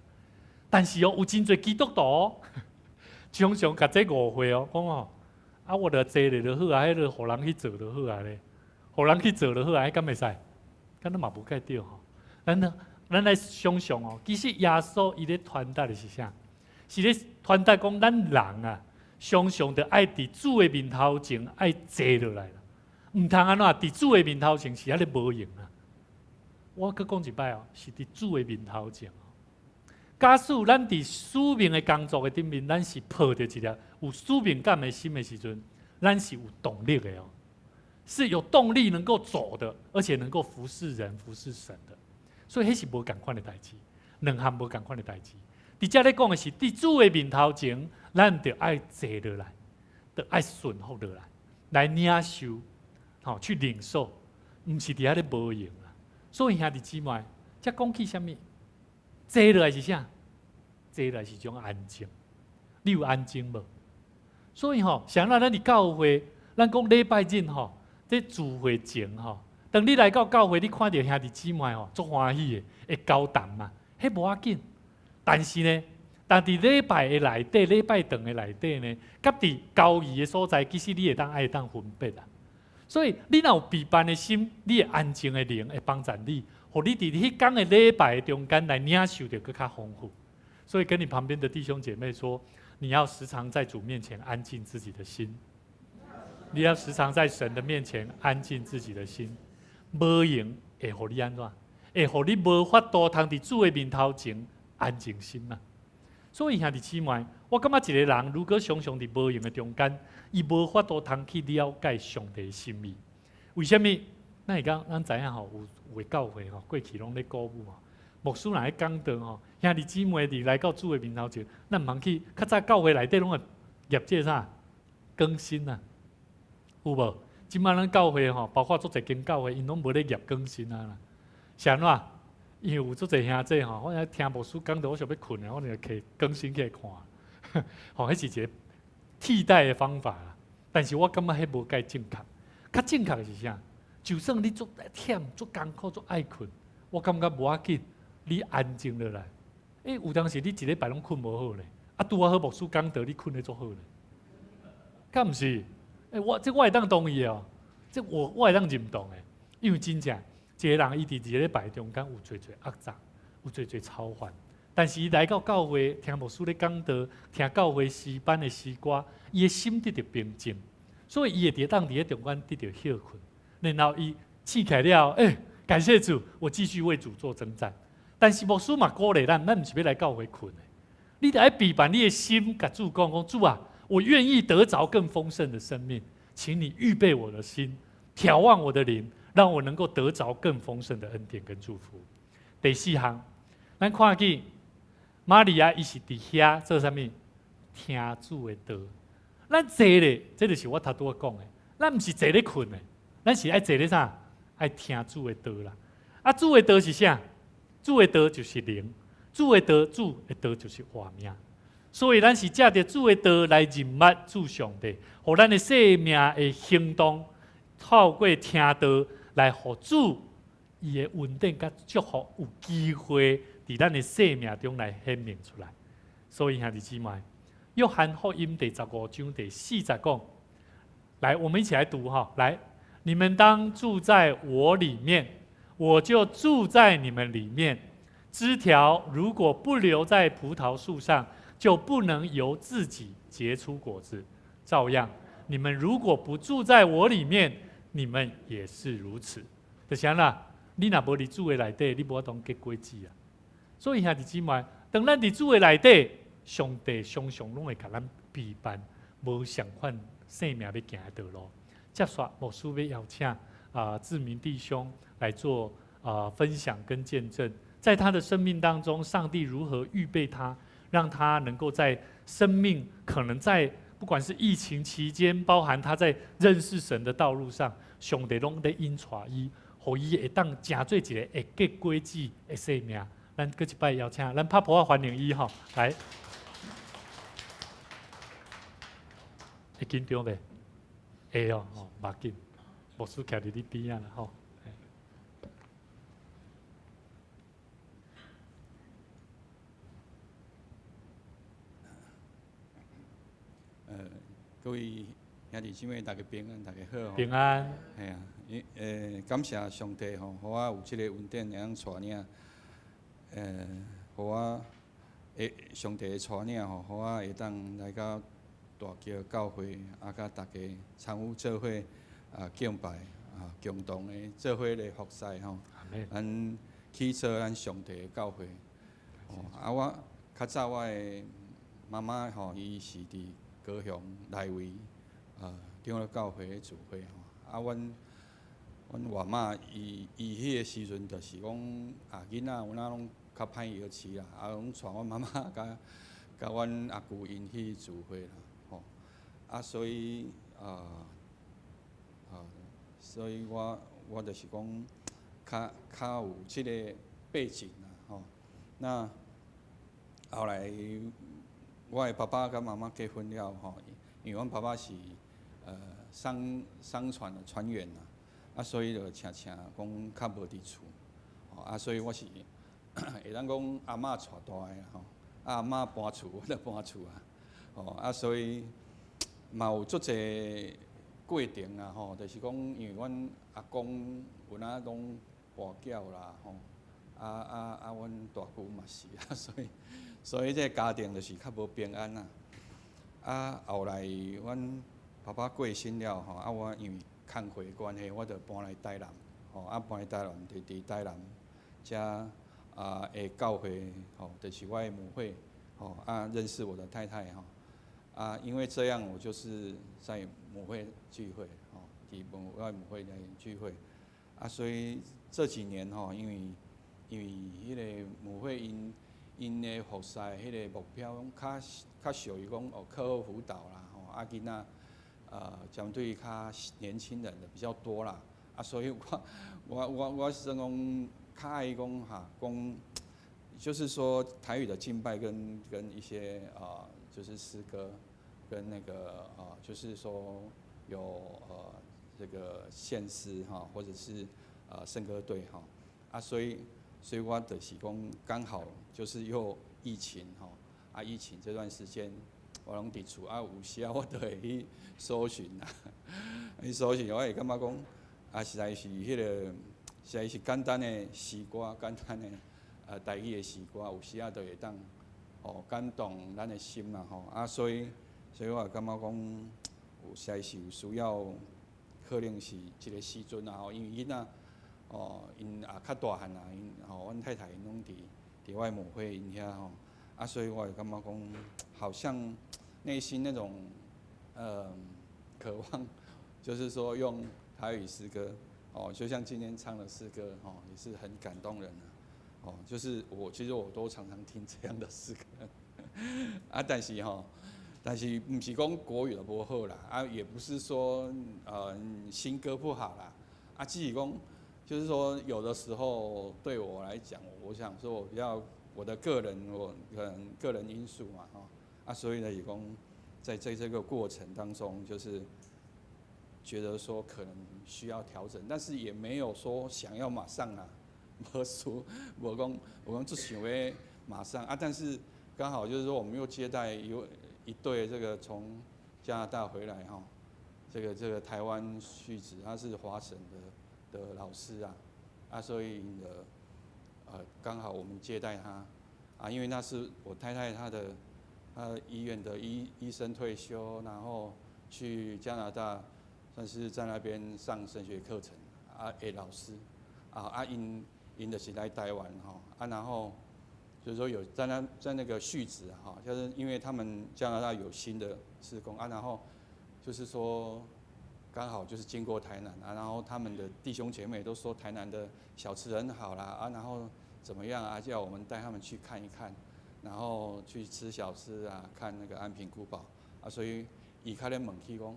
但是有真侪基督徒，常常甲这误会讲我著坐咧就好啊，迄个互人去做就好啊咧。互人去做就好啊，敢袂使？敢若嘛无介对吼。咱来想想其实耶稣伊咧传达的是啥？是咧传达讲咱人啊，常常着爱伫主的面头前爱坐落来啦，毋通安怎伫主的面头前是遐咧无用啊。我搁讲一摆是伫主的面头前假使咱伫使命的工作的顶面，咱是抱着一粒有使命感的心的时阵，咱是有动力的是有动力能够走的，而且能够服侍人、服侍神的，所以迄是无共款的代志，两项无共款的代志。伫遮咧讲的是，伫主的面头前，咱着爱坐落来，着爱顺服落来，来领受，去领受，毋是伫遐咧无用啦。所以兄弟姊妹，则讲起啥物？坐落来是啥？坐落来是种安静。你有安静无？所以想让咱伫教会，咱讲礼拜日这聚会前当你来到教会，你看到兄弟姊妹足欢喜的，会交谈嘛，迄无要紧。但是呢，伫礼拜的内底、礼拜堂的内底呢，甲伫交易的所在，其实你会当分别啊。所以你若有备办的心，你的安静的灵会帮助你，互你伫迄天的礼拜中间来领受到更较丰富。所以跟你旁边的弟兄姐妹说，你要时常在主面前安静自己的心。你要时常在神的面前安静自己的心，无用会互你安怎？会互你无法度通伫主的面头前安静心嘛。所以兄弟姊妹，我感觉一个人如果常常伫无用的中间，伊无法度通去了解上帝的心意。为什么？咱知影有的教会过去拢咧鼓舞牧师若咧讲道兄弟姊妹伫来到主的面头前，咱毋通去较早教会内底拢会业这啥更新啊。有无？即摆咱教会包括足侪间教会，因拢无咧业更新啊啦。是安怎？因为有足侪兄弟我听牧师讲到，我想要困啊，我就摕更新起来看。迄是一个替代的方法啦。但是我感觉迄无介正确。较正确的是啥？就算你足忝、足艰苦、足爱困，我感觉无要紧，你安静落来。有当时你一礼拜拢困无好咧，拄好牧师讲道，你困得足好咧，敢毋是？我会当同意这我会当认同的，因为真正一个人伊伫一个礼拜中间有做恶杂，有做超凡。但是伊来到教会，听牧师咧讲道，听教会诗班的诗歌，伊的心得到平静，所以伊会当伫咧中间得到休困。然后伊起来了，感谢主，我继续为主做征战。但是牧师嘛鼓励咱毋是要来教会困的，你得爱备办你的心，甲主讲主啊，我愿意得着更丰盛的生命，请你预备我的心，眺望我的灵，让我能够得着更丰盛的恩典跟祝福。第四项，咱看见。玛利亚伊是伫遐做啥物？听主的道。咱坐咧，这就是我头拄讲的。咱毋是坐咧困的，咱是爱坐咧啥？爱听主的道啦。啊，主的道是啥？主的道就是灵，主的道就是活命。所以咱是借着主的道来认捌主上帝，互咱的生命的行动，透过听道来互主伊的稳定甲祝福有机会。伫咱的生命中来显明出来，所以兄弟姊妹，约翰福音第15章第40讲，来，我们一起来读哈，来，你们当住在我里面，我就住在你们里面。枝条如果不留在葡萄树上，就不能由自己结出果子。照样，你们如果不住在我里面，你们也是如此。就是安啦，你若无伫主的内底，你无法当结果子啊。所以兄弟姊妹，当咱伫主的内底，上帝常常拢会甲咱陪伴，无相款生命要行的道路。接下牧师要邀请志明弟兄来做分享跟见证，在他的生命当中，上帝如何预备他，让他能够在生命可能在不管是疫情期间，包含他在认识神的道路上，上帝拢在引带伊，互伊会当成做一个会结果子的生命。咱搁一摆邀请，咱拍婆欢迎伊吼，来，会紧张袂？会哦，无要紧，牧师徛伫你边仔啦吼。各位兄弟姊妹，大家平安，大家好。平安。系啊，感谢上帝吼，互我有即个稳定会当带领。互我上帝的带领吼，互我会当来到大桥教会，甲大家参与做伙敬拜共同的做伙来服侍吼。咱去做咱上帝的教会。我较早我的妈妈吼，伊是伫高雄内围长老教会的聚会吼。阮外妈伊迄个时阵，就是讲囡仔有哪拢较歹摇饲啦，拢带阮妈妈甲阮阿舅因去聚会啦，吼。所以所以我就是讲较有即个背景啦，吼。那后来我的爸爸甲妈妈结婚了吼，因为阮爸爸是商船的船员啦，所以就常常讲较无伫厝，所以我是会当讲阿嬷带大个啦吼，阿嬷搬厝我就搬厝所以嘛有足侪过程啦吼，就是讲因为阮阿公有哪拢跋筊啦吼，阮大舅嘛是所以这个家庭就是较无平安啦。后来阮爸爸过身了吼，我因为工课关系，我就搬来台南，搬来台南，伫台南遮的教会就是我的母会，认识我的太太因为这样我就是在母会聚会，伫我的母会来聚会，所以这几年因为迄个母会因的服侍迄个目标较属于讲课后辅导啦，囡仔针对较年轻人的比较多啦，所以我是讲较爱讲就是说台语的敬拜跟一些就是诗歌跟那个就是说有这个献诗或者是圣歌队所以我就是讲刚好就是又疫情疫情这段时间我拢伫厝有时我就会去搜寻去搜寻，我会感觉讲实在是实在是简单的诗歌，简单的台语的诗歌，有时啊就会当感动咱的心啦所以我感觉讲，实在是有需要，可能是一个时阵因为囡仔因也较大汉因阮太太因拢伫我母会因遐所以我会感觉讲，好像内心那种渴望，就是说用台语诗歌就像今天唱的诗歌也是很感动人就是其实我都常常听这样的诗歌但是不是讲国语的不好啦也不是说新歌不好啦只是讲就是说有的时候对我来讲，我想说我比较我的个人可能个人因素嘛所以呢也讲在这个过程当中，就是觉得说可能需要调整，但是也没有说想要马上无讲就想要马上但是刚好就是说我们又接待一对这个从加拿大回来这个台湾续子，他是华神的老师所以刚好我们接待他因为那是我太太她医院的医生退休，然后去加拿大，算是在那边上升学课程的老师因就是来台湾然后就是说有在那个续子就是因为他们加拿大有新的事工然后就是说刚好就是经过台南然后他们的弟兄姐妹都说台南的小吃很好啦然后怎么样叫我们带他们去看一看，然后去吃小吃看那个安平古堡所以伊开咧问起讲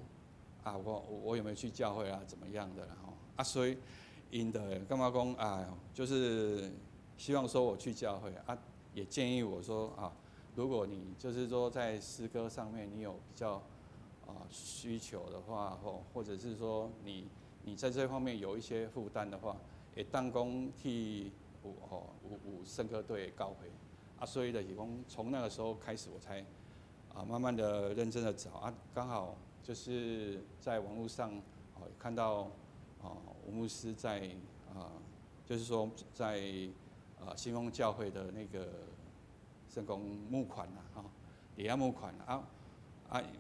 我有没有去教会怎么样的所以因的干嘛讲就是希望说我去教会也建议我说如果你就是说在诗歌上面你有比较需求的话或者是说你在这方面有一些负担的话，会当讲去有圣歌队教会所以就是讲从那个时候开始我才慢慢的认真的找刚好就是在网络上看到吴牧师在就是说在新丰教会的那个圣公募款底下募款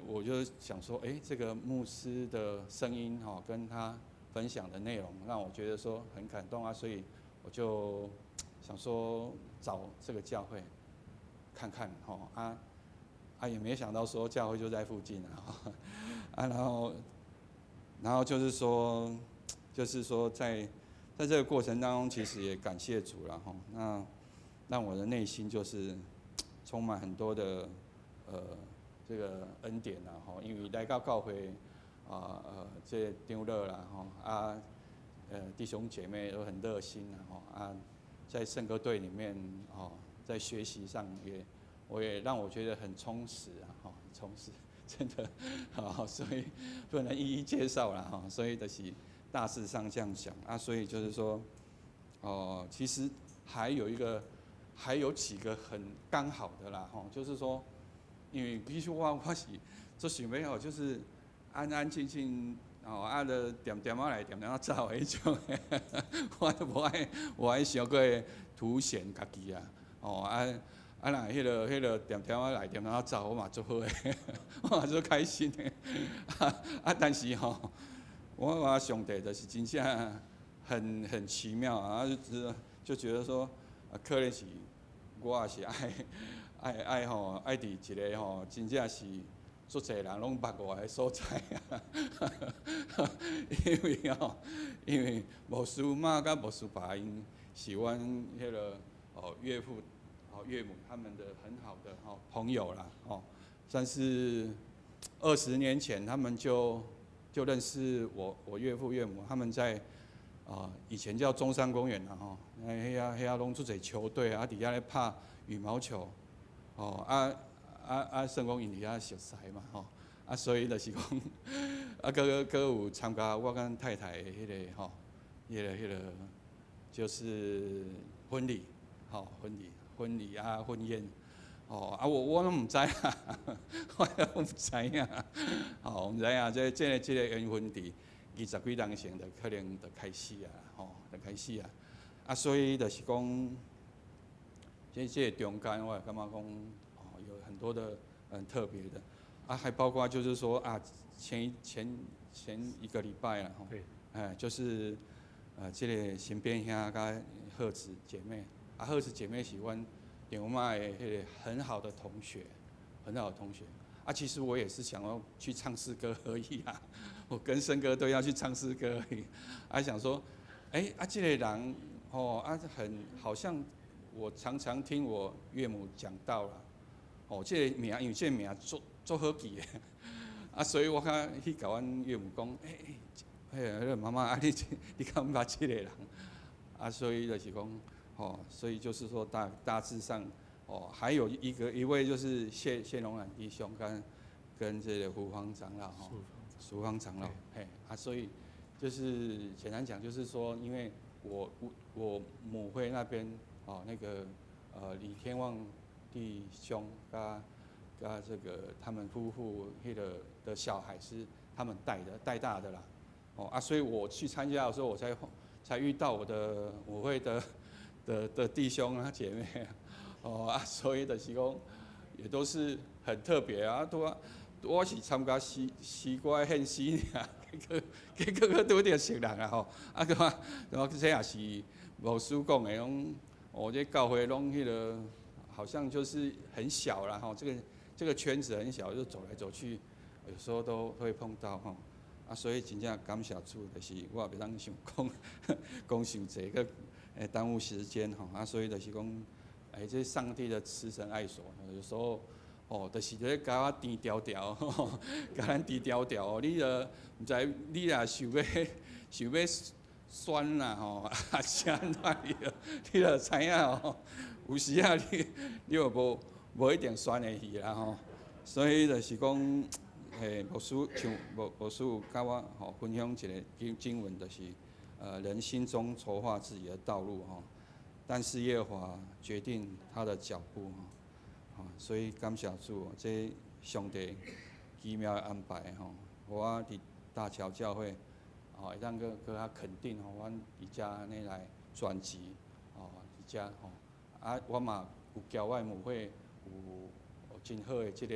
我就想说这个牧师的声音跟他分享的内容让我觉得说很感动所以我就想说找这个教会看看也没想到说教会就在附近然后就是说在这个过程当中，其实也感谢主了那让我的内心就是充满很多的这个恩典因为来到教会这长老啦弟兄姐妹都很热心在圣歌队里面在学习上我也让我觉得很充实很充实，真的所以不能一一介绍啦所以就是大致上这样想所以就是说其实还有几个很刚好的啦就是说，因为必须我是做想要就是安安静静就点点来点点走的迄种我都无爱想过凸显家己若迄个点点来点点走，我嘛做好诶，我嘛做开心诶但是我话上帝就是真正很奇妙就觉得说可能是我也是爱伫一个真正是足侪人拢捌我的所在因为牧师妈甲牧师爸因是阮迄个岳父岳母他们的很好的朋友啦算是20年前他们就认识我岳父岳母，他们在以前叫中山公园迄遐拢足侪球队伫遐咧拍羽毛球算讲因伫遐熟识嘛所以就是讲搁有参加我跟太太的迄个就是婚礼婚宴我拢唔知我都唔知影唔知影这个缘分伫20几人前就可能就开始啊，吼，就开始啊。啊，所以就是讲，这个中间我也感觉讲，哦，有很多的很特别的，啊，还包括就是说啊，前一个礼拜啊，吼，对，就是这个新编兄甲鹤子姐妹，啊，鹤子姐妹是阮长妈的迄个很好的同学，很好的同学。啊，其实我也是想要去唱诗歌而已啊，我跟生哥都要去唱诗歌而已，啊，想说，这个人，哦，好像我常常听我岳母讲到啦，哦，这个名，因为这个名做好记的，啊，所以我去甲阮岳母讲，迄个妈妈，啊，你敢捌这个人？啊，所以就是讲，哦，所以就是说大致上。哦，还有一位就是谢龙兰弟兄跟这个胡芳长老哈，苏芳长老，所以就是简单讲就是说，因为我母会那边哦那个李天旺弟兄跟这个他们夫妇的小孩是他们带大的啦，哦所以我去参加的时候，我才遇到我的母会的弟兄啊姐妹。所以就是讲，也都是很特别啊。我是参加诗歌献诗尔，结果拄着熟人啊吼。这也是牧师讲的，讲这教会拢好像就是很小啦吼。这个圈子很小，就走来走去，有时候都会碰到吼。所以真正感谢主，就是我也袂当想讲伤济，个耽误时间吼。所以就是讲。这上帝的慈神爱所，有时候就是咧甲我甜条条，甲咱甜条条，你毋知你若想要酸啦是安怎你就知影有时啊你又无一定酸会去啦所以就是讲，牧师有甲我分享一个经文，就是人心中筹划自己的道路但是耶和华决定他的脚步所以感谢主，这上帝奇妙的安排我伫大桥教会会当搁较肯定阮伫遮安尼来专辑伫遮我嘛有交我母会有真好的即个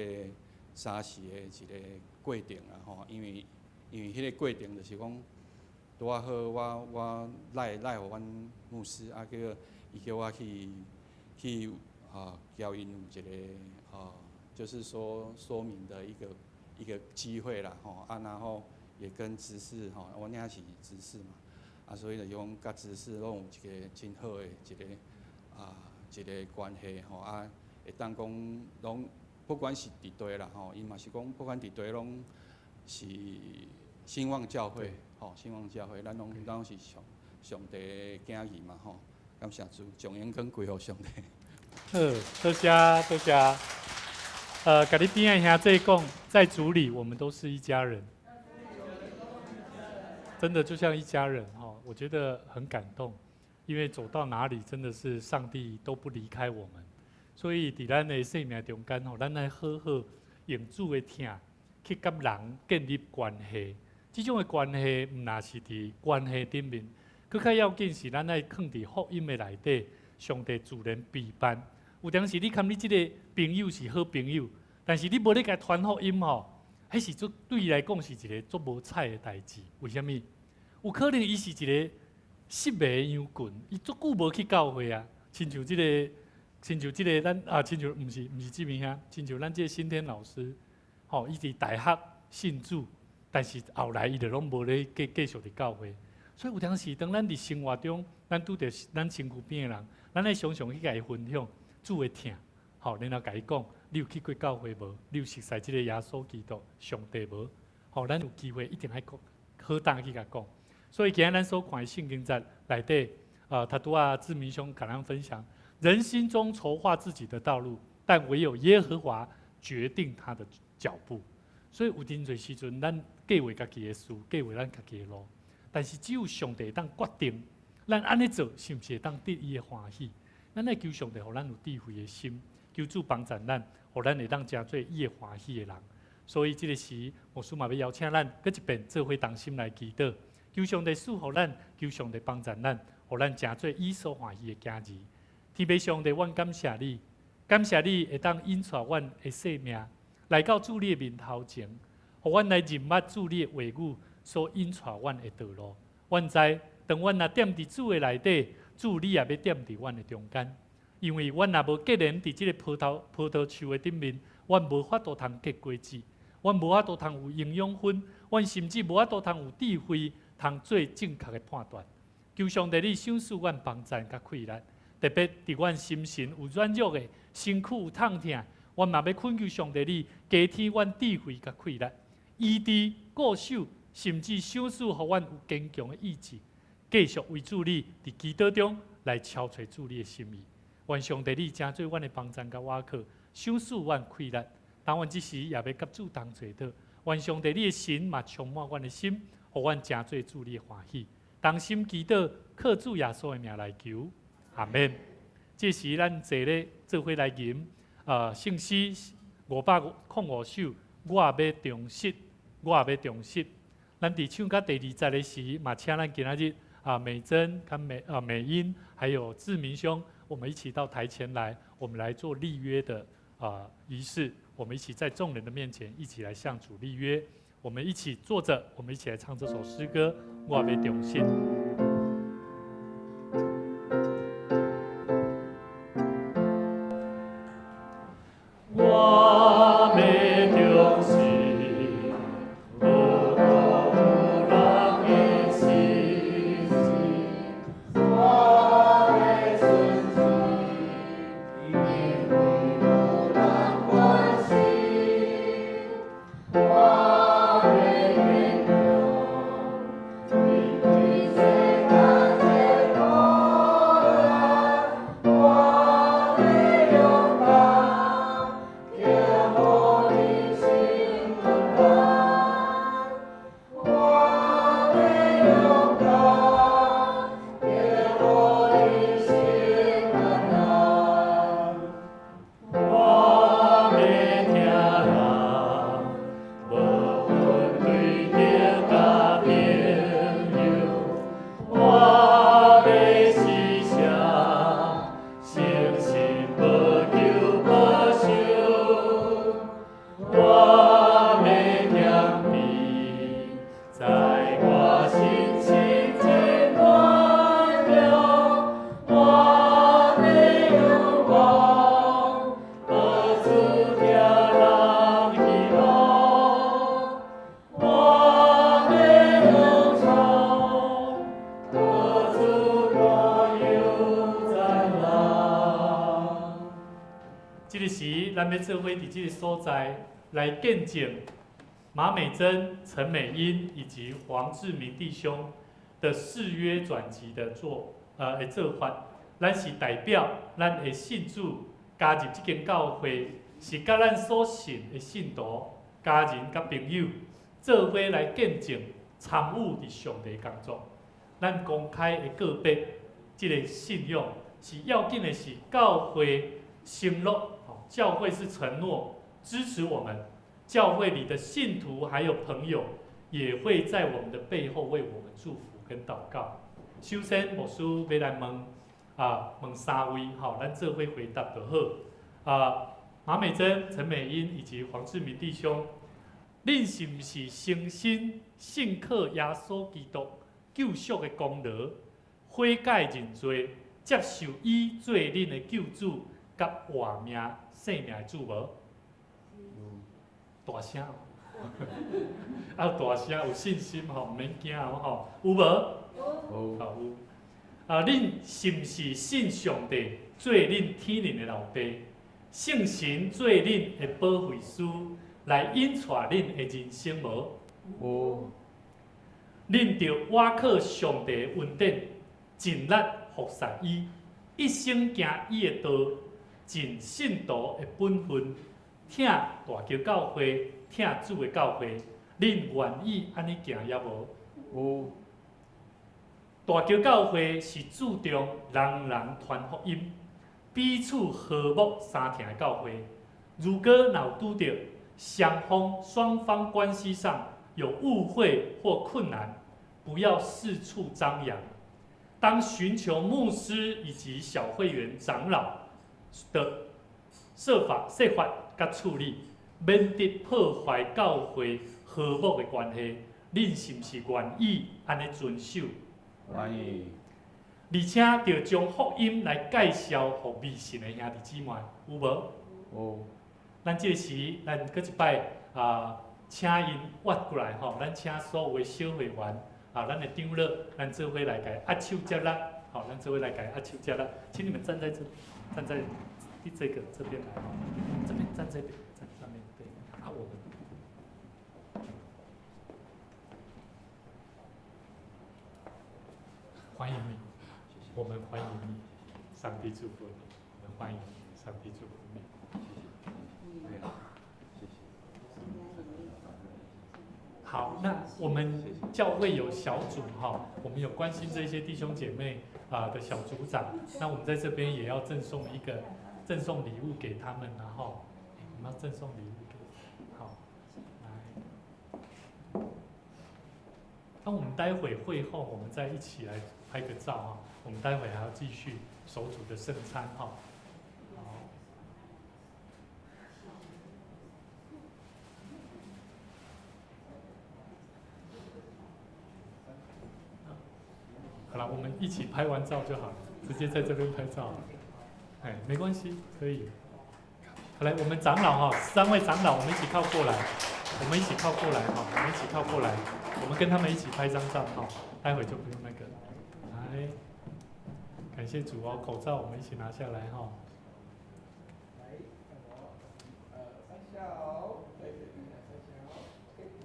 扎实的一个过程因为迄个过程就是讲拄啊好，我赖互阮牧师伊叫我去教因有一个就是说明的一个机会啦然后也跟执事我领是执事嘛所以就讲甲执事拢有一个真好的一个关系会当讲拢不管是伫对啦伊嘛是讲不管伫对拢是兴旺教会兴旺教会，咱拢是上帝的囝儿嘛感谢主，将荣光归乎上帝。多谢。甲你边仔兄弟讲，在主里我们都是一家人，真的就像一家人我觉得很感动，因为走到哪里真的是上帝都不离开我们，所以伫咱的生命中间咱来好好用主的听，去甲人建立关系。这种的关系，毋那是伫关系顶面。更较要紧是，咱爱放伫福音的内底，上帝自然陪伴。有当时你看你即个朋友是好朋友，但是你无咧甲传福音迄是对伊来讲是一个足无彩的代志。为虾米？有可能伊是一个失迷的羊群，伊足久无去教会啊。亲像即个咱亲像毋是志明兄，亲像咱即个新天老师，伊伫大学信主，但是后来伊就拢无咧继续伫教会。所以有当时，当咱伫生活中，咱拄着咱身躯边的人，咱爱常常去甲伊分享主的疼，然后甲伊讲，你有去过教会无？你有熟悉即个耶稣基督、上帝无？咱有机会一定爱好当去甲讲。所以今日咱所看的圣经节内底，他拄志明兄甲咱分享，人心中筹划自己的道路，但唯有耶和华决定他的脚步。所以有真侪时阵，咱计划家己的事，计划咱家己的路。但是只有上帝当决定，咱安尼做是毋是会当得伊的欢喜？咱爱求上帝，互咱有智慧的心，求主帮助咱，互咱会当成做伊的欢喜的人。所以这个时，牧师嘛要邀请咱搁一遍做伙同心来祈祷，求上帝赐福咱，求上帝帮助咱，互咱成做伊所欢喜的家儿。天父上帝，阮感谢你，感谢你会当引带阮的性命来到主你的面头前，互阮来认捌主你的话语所引带阮的道路。阮知，当阮若踮伫主的内底，主你也要踮伫阮的中间。因为阮若无结连伫即个葡萄树的顶面，阮无法度通结果子，阮无法度通有营养分，阮甚至无法度通有智慧，通做正确的判断。求上帝你赏赐阮帮助甲快乐，特别伫阮心神有软弱的，身躯有痛痛，阮嘛要恳求上帝你加添阮智慧甲快乐，医治固守，甚至赏赐互阮有坚强的意志，继续为主你伫祈祷中来敲找主你的心意。愿上帝你成做阮的帮助甲瓦靠，赏赐阮快乐。当阮即时也要甲主同做祷，愿上帝你的神嘛充满阮的心，互阮成做主你的欢喜。同心祈祷，靠主耶稣的名来求，阿门。这时咱坐咧做伙来吟圣诗505首，我也要重拾，我也要重拾。咱伫唱到第20个时，嘛请咱今仔日美珍、美英还有志明兄，我们一起到台前来，我们来做立约的仪式。我们一起在众人的面前，一起来向主立约。我们一起坐着，我们一起来唱这首诗歌。我要重拾。我要重拾。咱要做伙伫这个所在来见证马美珍、陈美英以及黄志明弟兄的誓约转籍的做法，咱是代表咱的信主加入这间教会，是甲咱所信的信徒、家人甲朋友做伙来见证参与伫上帝工作。咱公开的告别，这个信仰是要紧的是教会承诺。教会是承诺支持我们，教会里的信徒还有朋友也会在我们的背后为我们祝福跟祷告。首先，牧师要来问三位，咱做伙回答就好。马美珍、陈美英以及黄志明弟兄，恁是不是诚心信靠耶稣基督救赎的功劳，悔改认罪，接受伊做恁的救主？甲活命、生命的主无？大声，大声有信心吼，毋免惊吼，有无？有。恁是毋是信上帝做恁天灵的老爸，信神做恁的保惠师，来引带恁的人生无？有。恁着倚靠上帝的恩典，尽力服侍伊，一生行伊的道。尽信徒的本分，听大桥教会，听主的教会，恁愿意安尼行也无？有。大桥教会是注重人人传福音，彼此和睦相挺的教会。如果若有拄着双方关系上有误会或困难，不要四处张扬。当寻求牧师以及小会员长老的设法甲处理，免得破坏教会和睦的关系。恁是不是愿意安尼遵守？愿意。而且要将福音来介绍给未信的兄弟姊妹，有无？有。咱这时，咱搁一摆请因挖过来吼，咱请所有的小会员咱的长老，咱做伙来甲伊握手接力，好，咱做伙来甲伊握手接力，请你们站在这边来，这边站这边，站上面对，我们。欢迎你，我们欢迎你，上帝祝福你，我们欢迎你，上帝祝福你。好，那我们教会有小组哈，我们有关心这些弟兄姐妹的小组长，那我们在这边也要赠送礼物给他们，然后我们要赠送礼物给，好，来，那我们待会会后，我们再一起来拍个照哈，我们待会还要继续手煮的圣餐哈。好了，我们一起拍完照就好了，直接在这边拍照。没关系，可以。好来，我们长老3位长老，我们一起靠过来，我们一起靠过来我们跟他们一起拍张照哈，待会就不用那个。来，感谢主哦，口罩我们一起拿下来哈。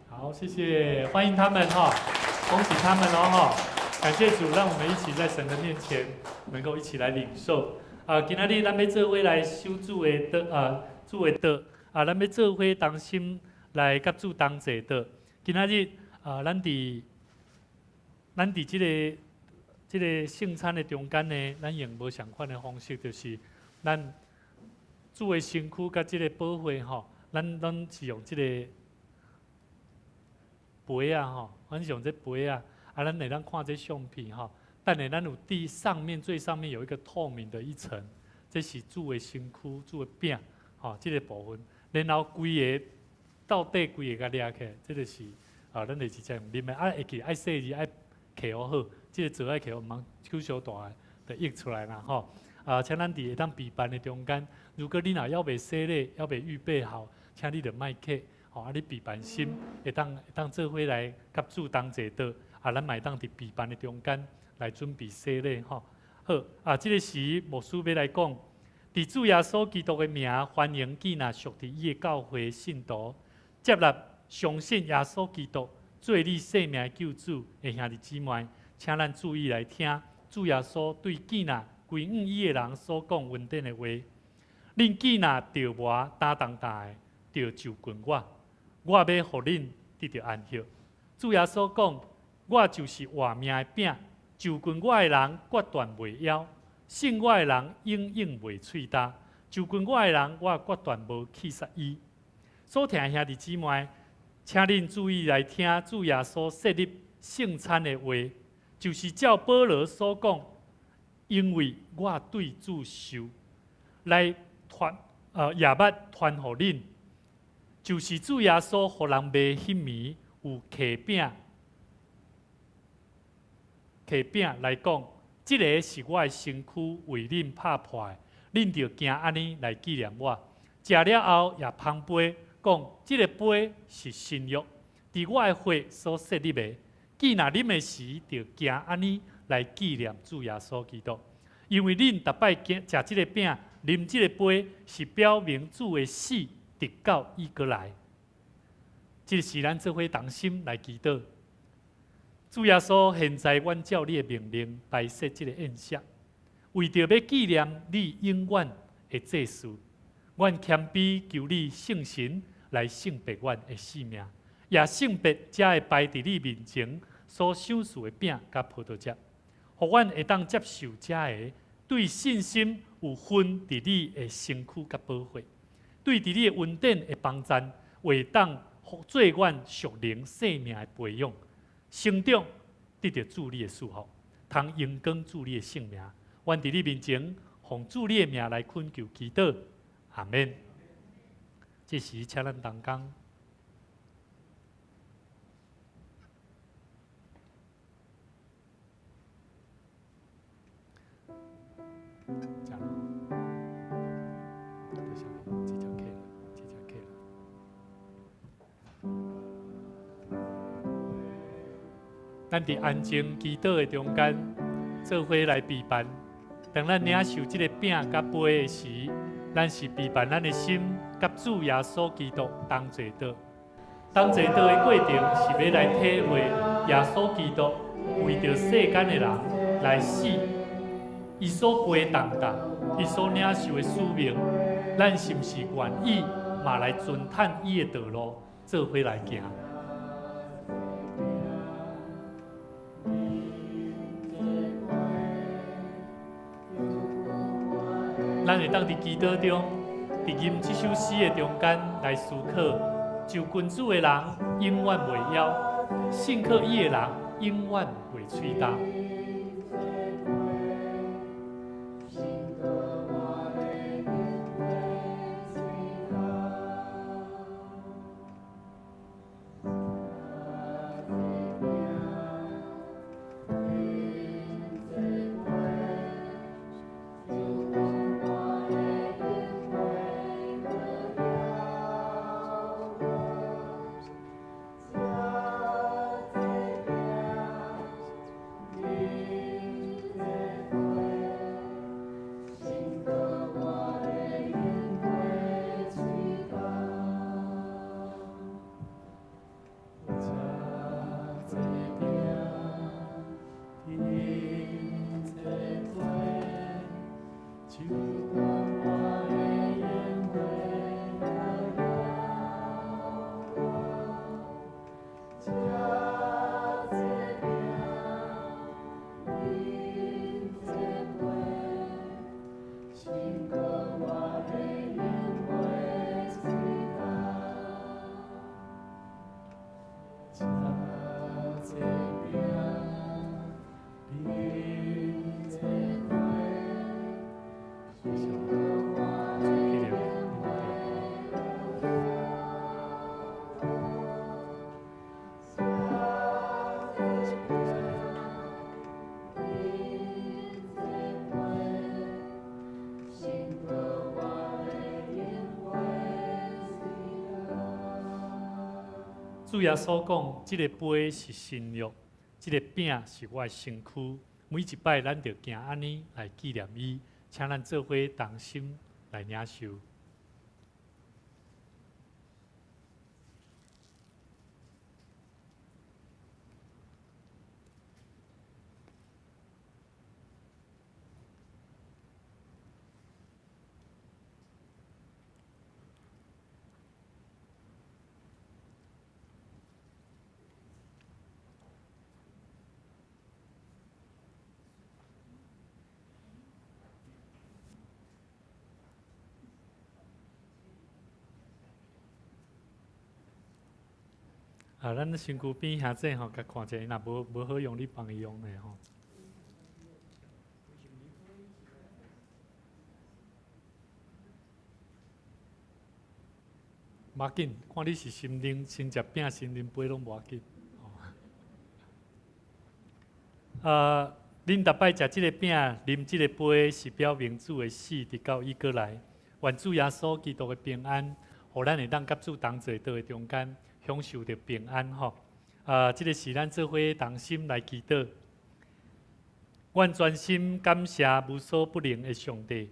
好，谢谢，欢迎他们哈，恭喜他们哦哈。感谢主，让我们一起在神的面前能够一起来领受。今仔日咱要做伙来守主的道，主的道咱要做伙同心来甲主同齐道。今仔日咱伫这个圣餐的中间呢，咱用无相款的方式，就是咱主的身躯甲这个宝血吼，咱是用这个杯咱是用这杯咱会当看这相片但是咱有上面最上面有一个透明的一层，这是主的身躯、主的饼这个部分。然后规个到底规个甲掠起来，这就是咱就是这样啉的。会记爱细字爱摕好，这个字爱摕好，唔通手小大的译出来啦请咱伫当备办的中间，如果你若要袂洗礼，要袂预备好，请你着莫客你备办心会当做伙来甲主同齐道。咱嘛会当伫备办的中间来准备洗礼好，这个时牧师要来讲，伫主耶稣基督的名，欢迎记纳属伫伊的教会信徒，接纳相信耶稣基督做你生命的救主的兄弟姊妹，请咱注意来听主耶稣对记纳归向伊的人所讲恩典的话。恁记纳着我担当大的，着就近我要互恁得到安息。主耶稣讲。我就是活命的饼，就近我的人决断袂夭，信我的人永远袂喙焦，就近我的人我决断无去杀伊。所听兄弟姊妹，请恁注意来听主耶稣设立圣餐的话，就是照保罗所讲，因为我对主受来夜捌传互恁，就是主耶稣互人袂迄暝有客饼来讲，这个是我的身躯为恁拍破的，恁着惊安尼来纪念我。食了后也捧杯，讲这个杯是新约，伫我的血所设立的。既然啉的时，着惊安尼来纪念主耶稣基督，因为恁逐摆食这个饼、啉这个杯，是表明主的死直到伊过来。这是咱做伙同心来祈祷。主耶稣现在按照你的命令摆设这个宴席，为着要纪念你永远的祭祀，阮谦卑求你圣神来圣别阮的性命，也圣别才会摆伫你面前所赏赐的饼甲葡萄汁，互阮会当接受这个对信心有份伫你的身躯甲宝血，对伫你的恩典的帮赞，为当做阮属灵生命的培养，成长得到主你的祝福，通荣光主你的性命。阮伫你面前，奉主你的名来恳求祈祷，阿免。这时，请咱同工。咱伫安静祈祷的中间，做伙来备办。当咱领受这个饼甲杯的时，咱是备办咱的心，甲主耶稣基督同坐倒。同坐倒的过程是要来体会耶稣基督为着世间的人来死，伊所背重担，伊所领受的使命，咱是毋是愿意嘛来遵探伊的道路，做伙来行？咱会当伫祈祷中，伫吟这首诗的中间来思考：就君主的人永远袂枵，信靠伊的人永远袂喙焦。主耶稣讲，这个杯是新约，这个饼是我的身躯。每一摆咱就行安尼来纪念伊，请咱做伙同心来领受。咱身躯边兄弟吼，甲看者，若无好用，你帮伊用的吼。无要紧，看你是心灵先食饼，心灵杯拢无要紧。恁逐摆食即个饼，啉即个杯，是表明主的死直到伊过来。愿主耶稣基督的平安，互咱会当甲主同坐倒的中间。享受着平安吼，这个是咱做伙同心来祈祷。愿专心感谢无所不能的上帝，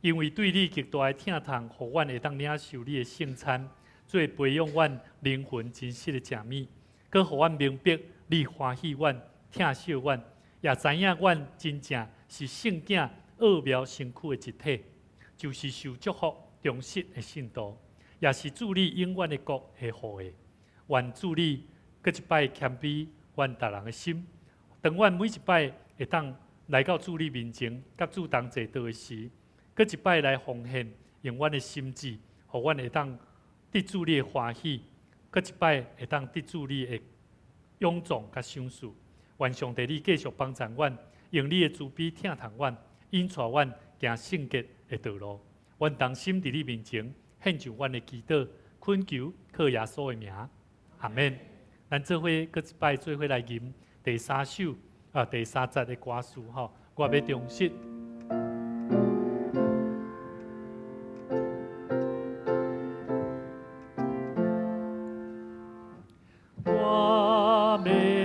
因为对你极大的疼痛，互阮会当领受你的圣餐，做培养阮灵魂真实的食物，佮互阮明白你欢喜阮、疼惜阮，也知影阮真正是圣囝奥妙身躯的一体，就是受祝福、忠实的信徒，也是主你永远的国的护卫。愿主你搁一摆谦卑阮逐人的心，当阮每一摆会当来到主你面前，甲主同坐倒的时，搁一摆来奉献，用阮的心志，互阮会当得主你的欢喜，搁一摆会当得主你的勇壮甲赏赐。愿上帝你继续帮助阮，用你的慈悲疼痛阮，引带阮行圣洁的道路。阮同心伫你面前献上阮的祈祷，恳求靠耶稣的名，阿免。咱做伙搁一摆做伙来吟第三首第三节的歌词吼，我要重述。我要祈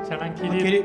请咱起立。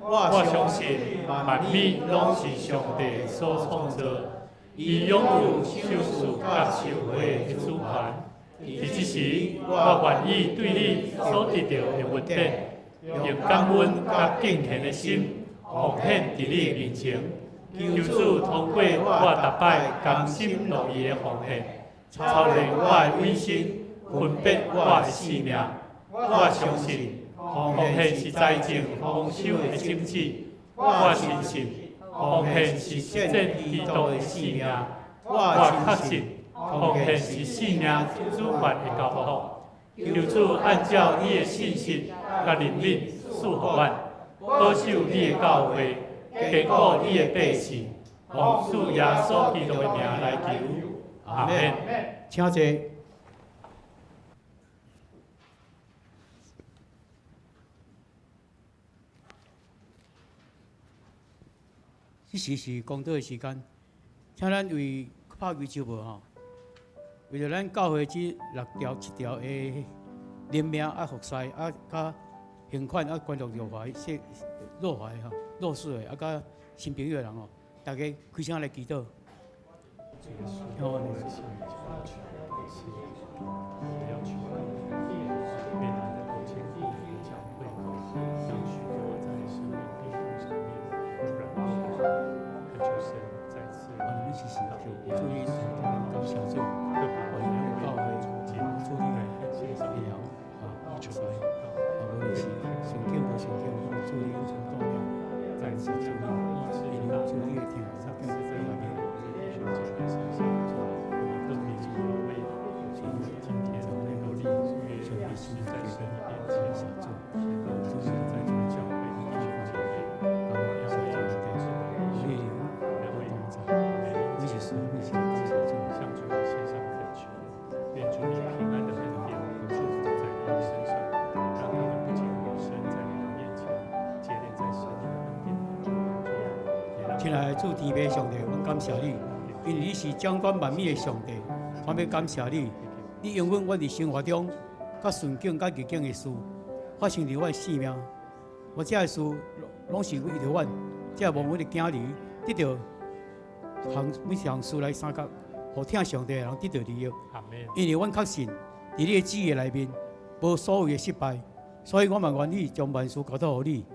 我相信万物拢是上帝所创造，伊拥有手术甲收回的主权。伫即时，我愿意对你所得到的恩典，用感恩甲敬虔的心，奉献伫你面前。求主通过我逐摆甘心乐意的奉献，操练我的委身，分别我的性命。我相信。奉献是财政丰收的种子，我深信奉献是实践基督的性命，我确信奉献是性命主权的交付。求主按照你的信心甲怜悯赐福阮，保守你的教会，坚固你的百姓，奉主耶稣基督的名来求，阿免。请坐。这时是讲道的时间，请咱为拍几首无吼，为着咱教会这6条7条的人命啊、服侍啊、甲刑款啊、关注弱怀、弱怀吼、弱势的啊、甲新朋友的人吼，大家开声来祈祷。亲爱的主天父上帝，阮感谢你，因为你是掌管万物的上帝。我要感谢你，你永远阮伫生活中，甲顺境甲逆境的事，发生伫阮生命。我这个事，拢是为着阮，这无阮的囝儿得到每项事来三角，互听上帝的人得到利益。因为阮确信，伫你的旨意内面，无所谓的失败，所以我嘛愿意将万事交托予你。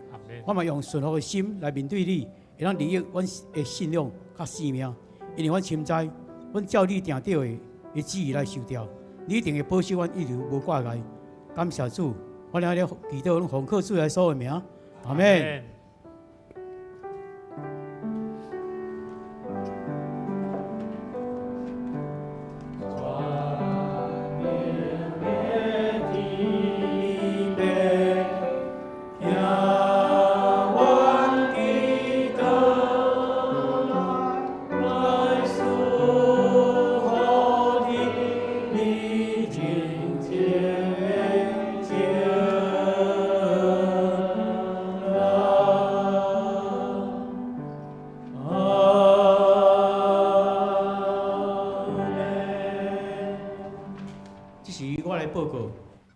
我嘛用顺服的心来面对你。会当利益阮的信仰甲生命，因为阮深知，阮照你定定的旨意来受调，你一定会保守阮一直无挂碍。感谢主，我俩了祈祷，阮奉靠主耶稣的名，阿门。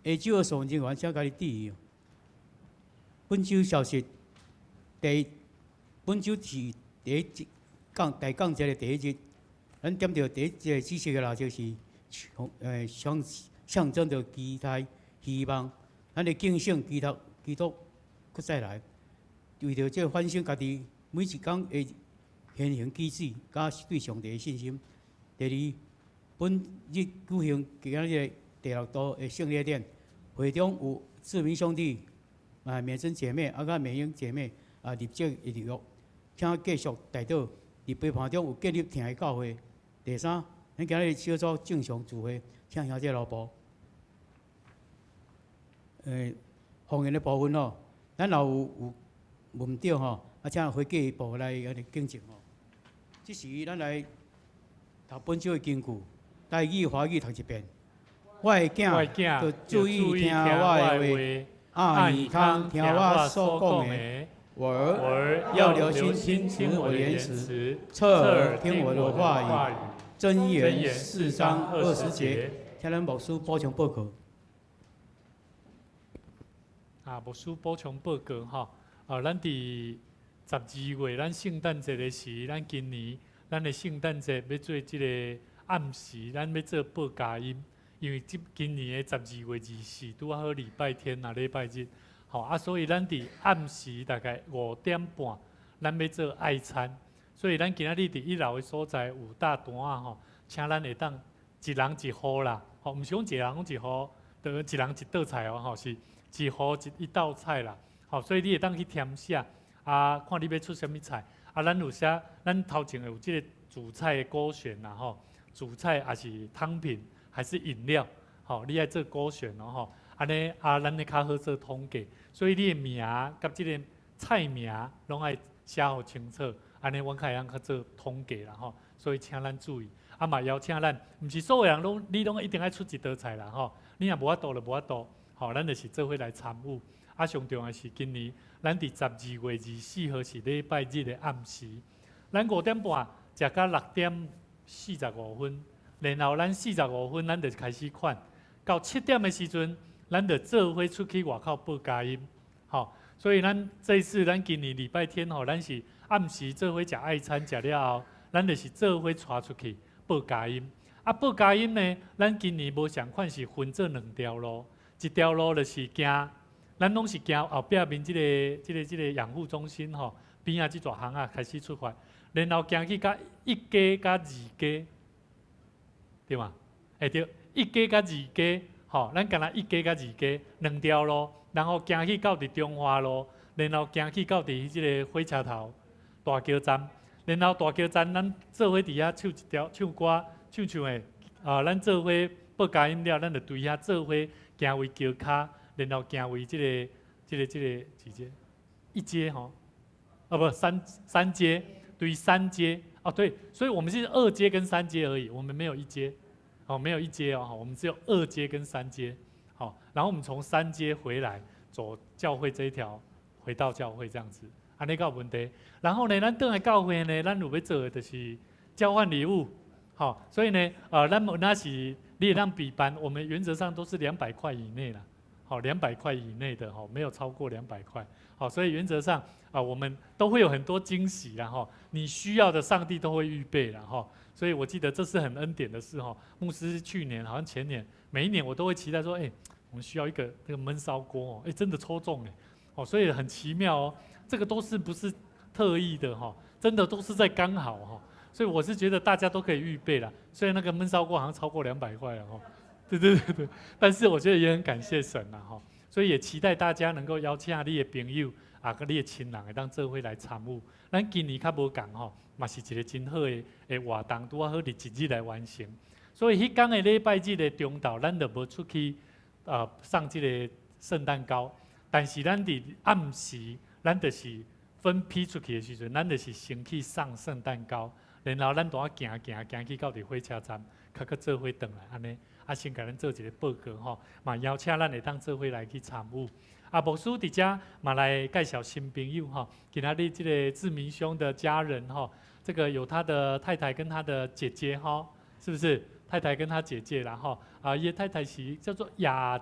下周的上人员请家己注意。本周消息，本周是第一讲节的第一日，咱点到第一个知识的啦，就是象征着期待、希望，咱的敬信、基督搁再来，为着这反省家己每一天的言行举止，甲对上帝的信心。第二，本日举行今日第6度的圣礼典。会中有志明兄弟、美珍姐妹、甲美英姐妹入籍的入约，请继续带到伫陪伴中有建立听的教会。第三，咱今日小组正常聚会，请兄弟劳保。方言的部分吼，咱若有问对吼，请会计部来警正吼。这时咱来读本周的经句，台语、华语读一遍。我的囝，要注意听我的话，耳康听我所讲的。我儿要留心听我的言辞，侧耳听我的话语。箴言4章20节，请咱牧师补充报告。牧师补充报告吼，咱伫12月，咱圣诞节的时，咱今年咱的圣诞节要做即个暗时，咱要做报佳音。因为今年的12月24拄好礼拜天啊，礼拜日，所以咱伫暗时大概5点半，咱要做爱餐，所以咱今仔日伫1楼的所在有大单啊，请咱会当一人一户啦，毋是讲一人一户，就一人一道菜哦，是一户一道菜啦，所以你会当去填写，看你要出什么菜，咱有写，咱头前有即个主菜的勾选啦，主菜也是汤品。还是饮料，你爱做勾选哦，安尼咱会较好做统计，所以你的名甲即个菜名拢爱写好清楚，安尼阮较会当较做统计啦所以请咱注意，嘛邀请咱，毋是所有人你拢一定爱出一道菜啦你若无法度就无法度，咱就是做伙来参与。上重要是今年咱伫12月24号是礼拜日的暗时，咱5点半食到6:45，然后咱45分咱就开始款，到7点的时阵，咱就做伙出去外口报佳音，吼。所以咱这一次咱今年礼拜天吼，咱是暗时做伙食爱餐，食了后，咱就是做伙带出去报佳音。啊，报佳音呢，咱今年无同款是分做2条路，一条路就是行，咱拢是行后壁面这个养护中心吼，边啊这大巷啊开始出发，然后行去到1街甲2街，对嘛？会对，1街甲2街，吼，咱干那1街甲2街2条路，然后行去到伫中华路，然后行去到伫即个火车头大桥站，然后大桥站咱做伙伫遐唱一条唱歌。唱的，咱做伙报佳音了，咱就对遐做伙行为桥骹，然后行为这个几街？1街吼，不三街，对3街哦对，所以我们是2街跟3街而已，我们没有1街，哦没有1街哦，我们只有2街跟3街，好，然后我们从3街回来，走教会这一条，回到教会这样子，安尼有问题。然后呢，咱倒来教会呢，咱有要做的就是交换礼物。好，所以呢，那是你也让比班，我们原则上都是200块以内啦。好，200块以内的哈，没有超过200块。好，所以原则上我们都会有很多惊喜啦哈，你需要的上帝都会预备啦哈。所以我记得这是很恩典的事哈。牧师去年好像前年，每一年我都会期待说，我们需要一个那个焖烧锅哦，真的抽中哦，所以很奇妙哦，这个都是不是特意的哈，真的都是在刚好哈。所以我是觉得大家都可以预备啦，虽然那个焖烧锅好像超过200块了哈，对，但是我觉得也很感谢神啦哈，所以也期待大家能够邀请你的朋友跟你的亲人，当做伙来参与。咱今年较无共吼，嘛是一个真好的活动，拄好伫一日来完成。所以迄天的礼拜日的中昼，咱就无出去送这个圣诞糕，但是咱伫暗时，咱就是分批出去的时阵，咱就是先去送圣诞糕。然后咱大行去到伫火车站，较做伙回来安尼，先甲咱做一个报告吼，嘛邀请咱会当做伙来去参与。牧师伫遮嘛来介绍新朋友吼，今仔日这个志明兄的家人吼，这个有他的太太跟他的姐姐吼，是不是？太太跟他姐姐啦吼，伊太太是叫做雅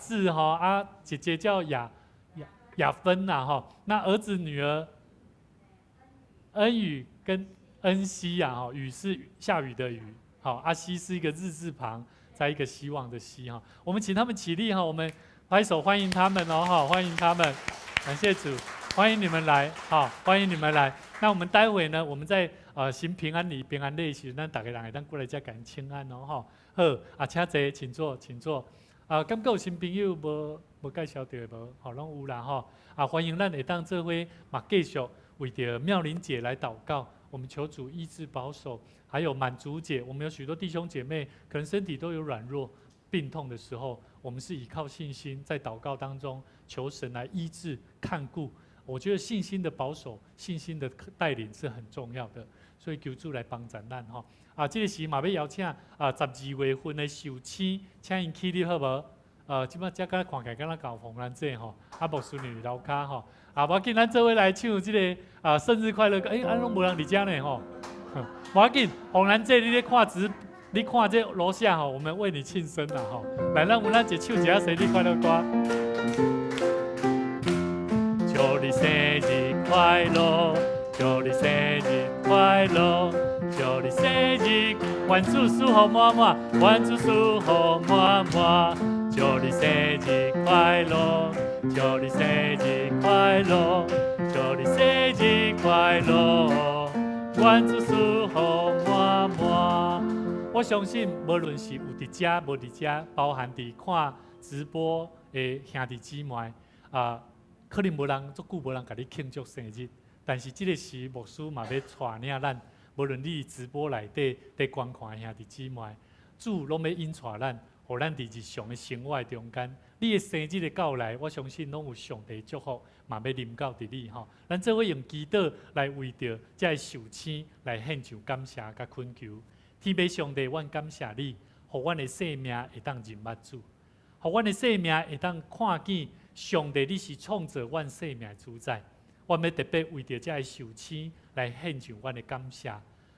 致吼，姐姐叫雅芬啦吼，那儿子女儿恩宇跟恩熙啊，雨是下雨的雨，好，阿熙是一个日字旁，在一个希望的希哈。我们请他们起立哈，我们拍手欢迎他们哦，好，欢迎他们，感谢主，欢迎你们来，好，欢迎你们来。那我们待会呢，我们在行平安礼、平安礼时，咱大家人会当过来遮感请安哦，哈。好，请坐，请坐，请坐。感觉有新朋友无介绍到无？好，拢有啦哈。欢迎咱会当做伙嘛继续为着妙玲姐来祷告。我们求主医治保守，还有满足姐，我们有许多弟兄姐妹可能身体都有软弱、病痛的时候，我们是依靠信心，在祷告当中求神来医治、看顾。我觉得信心的保守、信心的带领是很重要的，所以求主来帮助咱哈。这个时嘛要邀请12月份的寿星，请因起立好无？即摆遮敢看起来敢若搞红蓝这吼，牧师女楼骹吼，无要紧，咱做伙来唱即个生日快乐歌。安拢无人伫遮呢吼，无要紧，红蓝这你咧看你看这楼下吼，我们为你庆生啦吼。来，咱有咱一唱一下生日快乐歌。祝你生日快乐，祝你生日快乐，祝你生日万事如意满满，万事如意满满。祝你生日快乐，祝你生日快乐，祝你生日快乐，万事如意满满。我相信，无论是有伫遮无伫遮，包含伫看直播的兄弟姊妹可能无人足久无人甲你庆祝生日，但是这个时牧师嘛要带领咱，无论你直播内底在观看的兄弟姊妹，主拢要引带咱。互咱伫日常的生活中间，你的生日的到来，我相信拢有上帝祝福，嘛要临到伫你吼。咱做伙用祈祷来为着这个寿星来献上感谢甲恳求。天父上帝，阮感谢你，互阮的生命会当认捌主，互阮的生命会当看见上帝你是创造阮生命的主宰。阮要特别为着这个寿星来献上阮的感谢。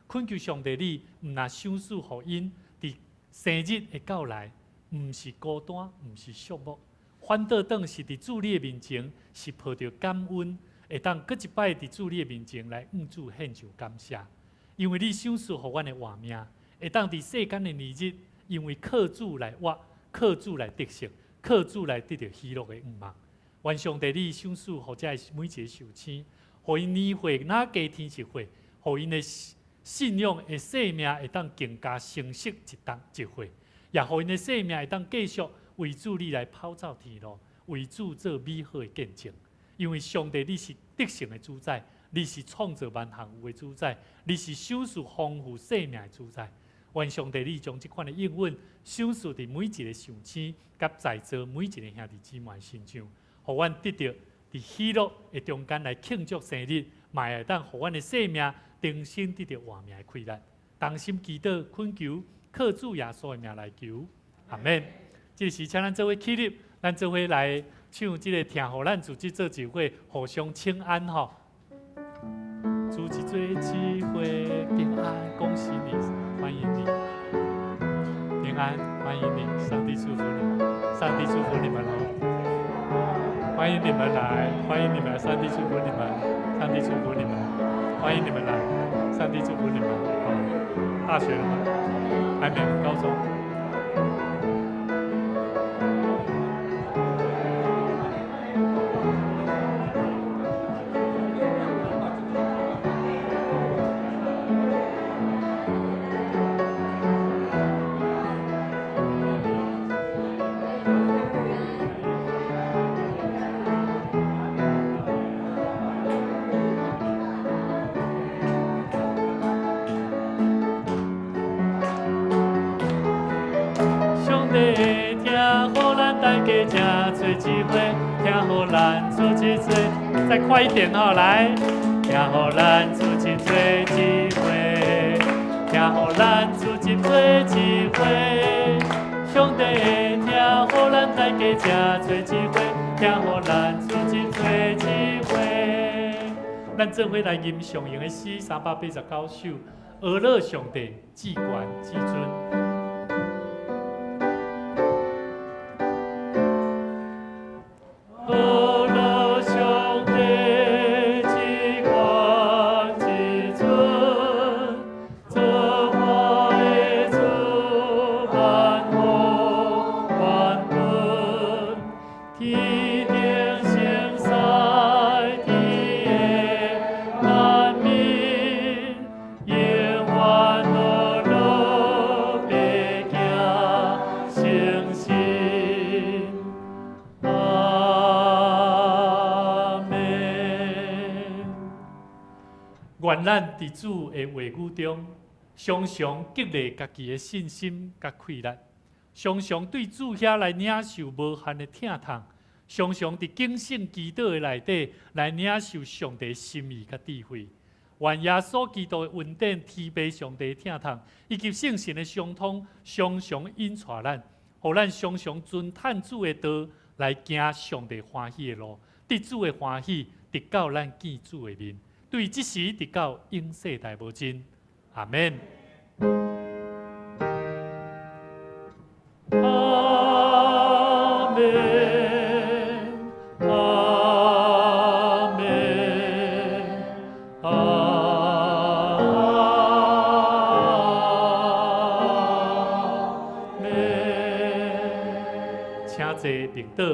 恳求上帝你毋若赏赐互因，伫生日的到来，毋是孤单，毋是寂寞，反倒当是伫主你的面前，是抱着感恩，会当搁一摆伫主你的面前来向主献上感谢，因为你赏赐互阮的活命，会当伫世间的日日，因为靠主来活，靠主来得胜，靠主来得到喜乐的愿望。愿上帝你赏赐互遮每一个受青，互因年岁哪加天实岁，互因的信仰的生命会当更加成熟一回，也互因的生命会当继续为主你来跑走天路，为主做美好的见证。因为上帝你是得胜的主宰，你是创造万行有的主宰，你是赏赐丰富生命的主宰。愿上帝你将这款的应允赏赐伫每一个受青，甲在座每一个兄弟姊妹身上，互阮得到伫喜乐的中间来庆祝生日，嘛会当互阮的生命重新得到活命的快乐。同心祈祷恳求，靠主耶稣的名来求，阿门。这时，请咱做伙起立，咱做伙来唱这个听互咱自己做聚会，互相请安吼。主一做聚会平安，恭喜你，欢迎你，平安，欢迎你，上帝祝福你们，上帝祝福你们哦。欢迎你们来，欢迎你们来，上帝祝福你们，上帝祝福你们，欢迎你们来，上帝祝福你们。好，大学了吗？还没有，高中。再快一点哦，来！听互咱出一做一回，听互咱出一做一回。上帝会听互咱大家正做一回，听互咱出一做一回。咱做伙来吟上行的诗389首，俄勒上帝至权至尊。愿咱伫主的话语中，常常激励家己的信心甲快乐，常常对主遐来领受无限的疼痛，常常伫警醒祈祷的内底来领受上帝心意甲智慧。愿耶稣基督的恩典、天父上帝的疼痛以及圣神的相通，常常引带咱，互咱常常遵探主的道来行上帝欢喜的路，得主的欢喜，直到咱见主的面。对即时直到永世大无尽，阿免。阿免，阿免，阿免。请坐平倒。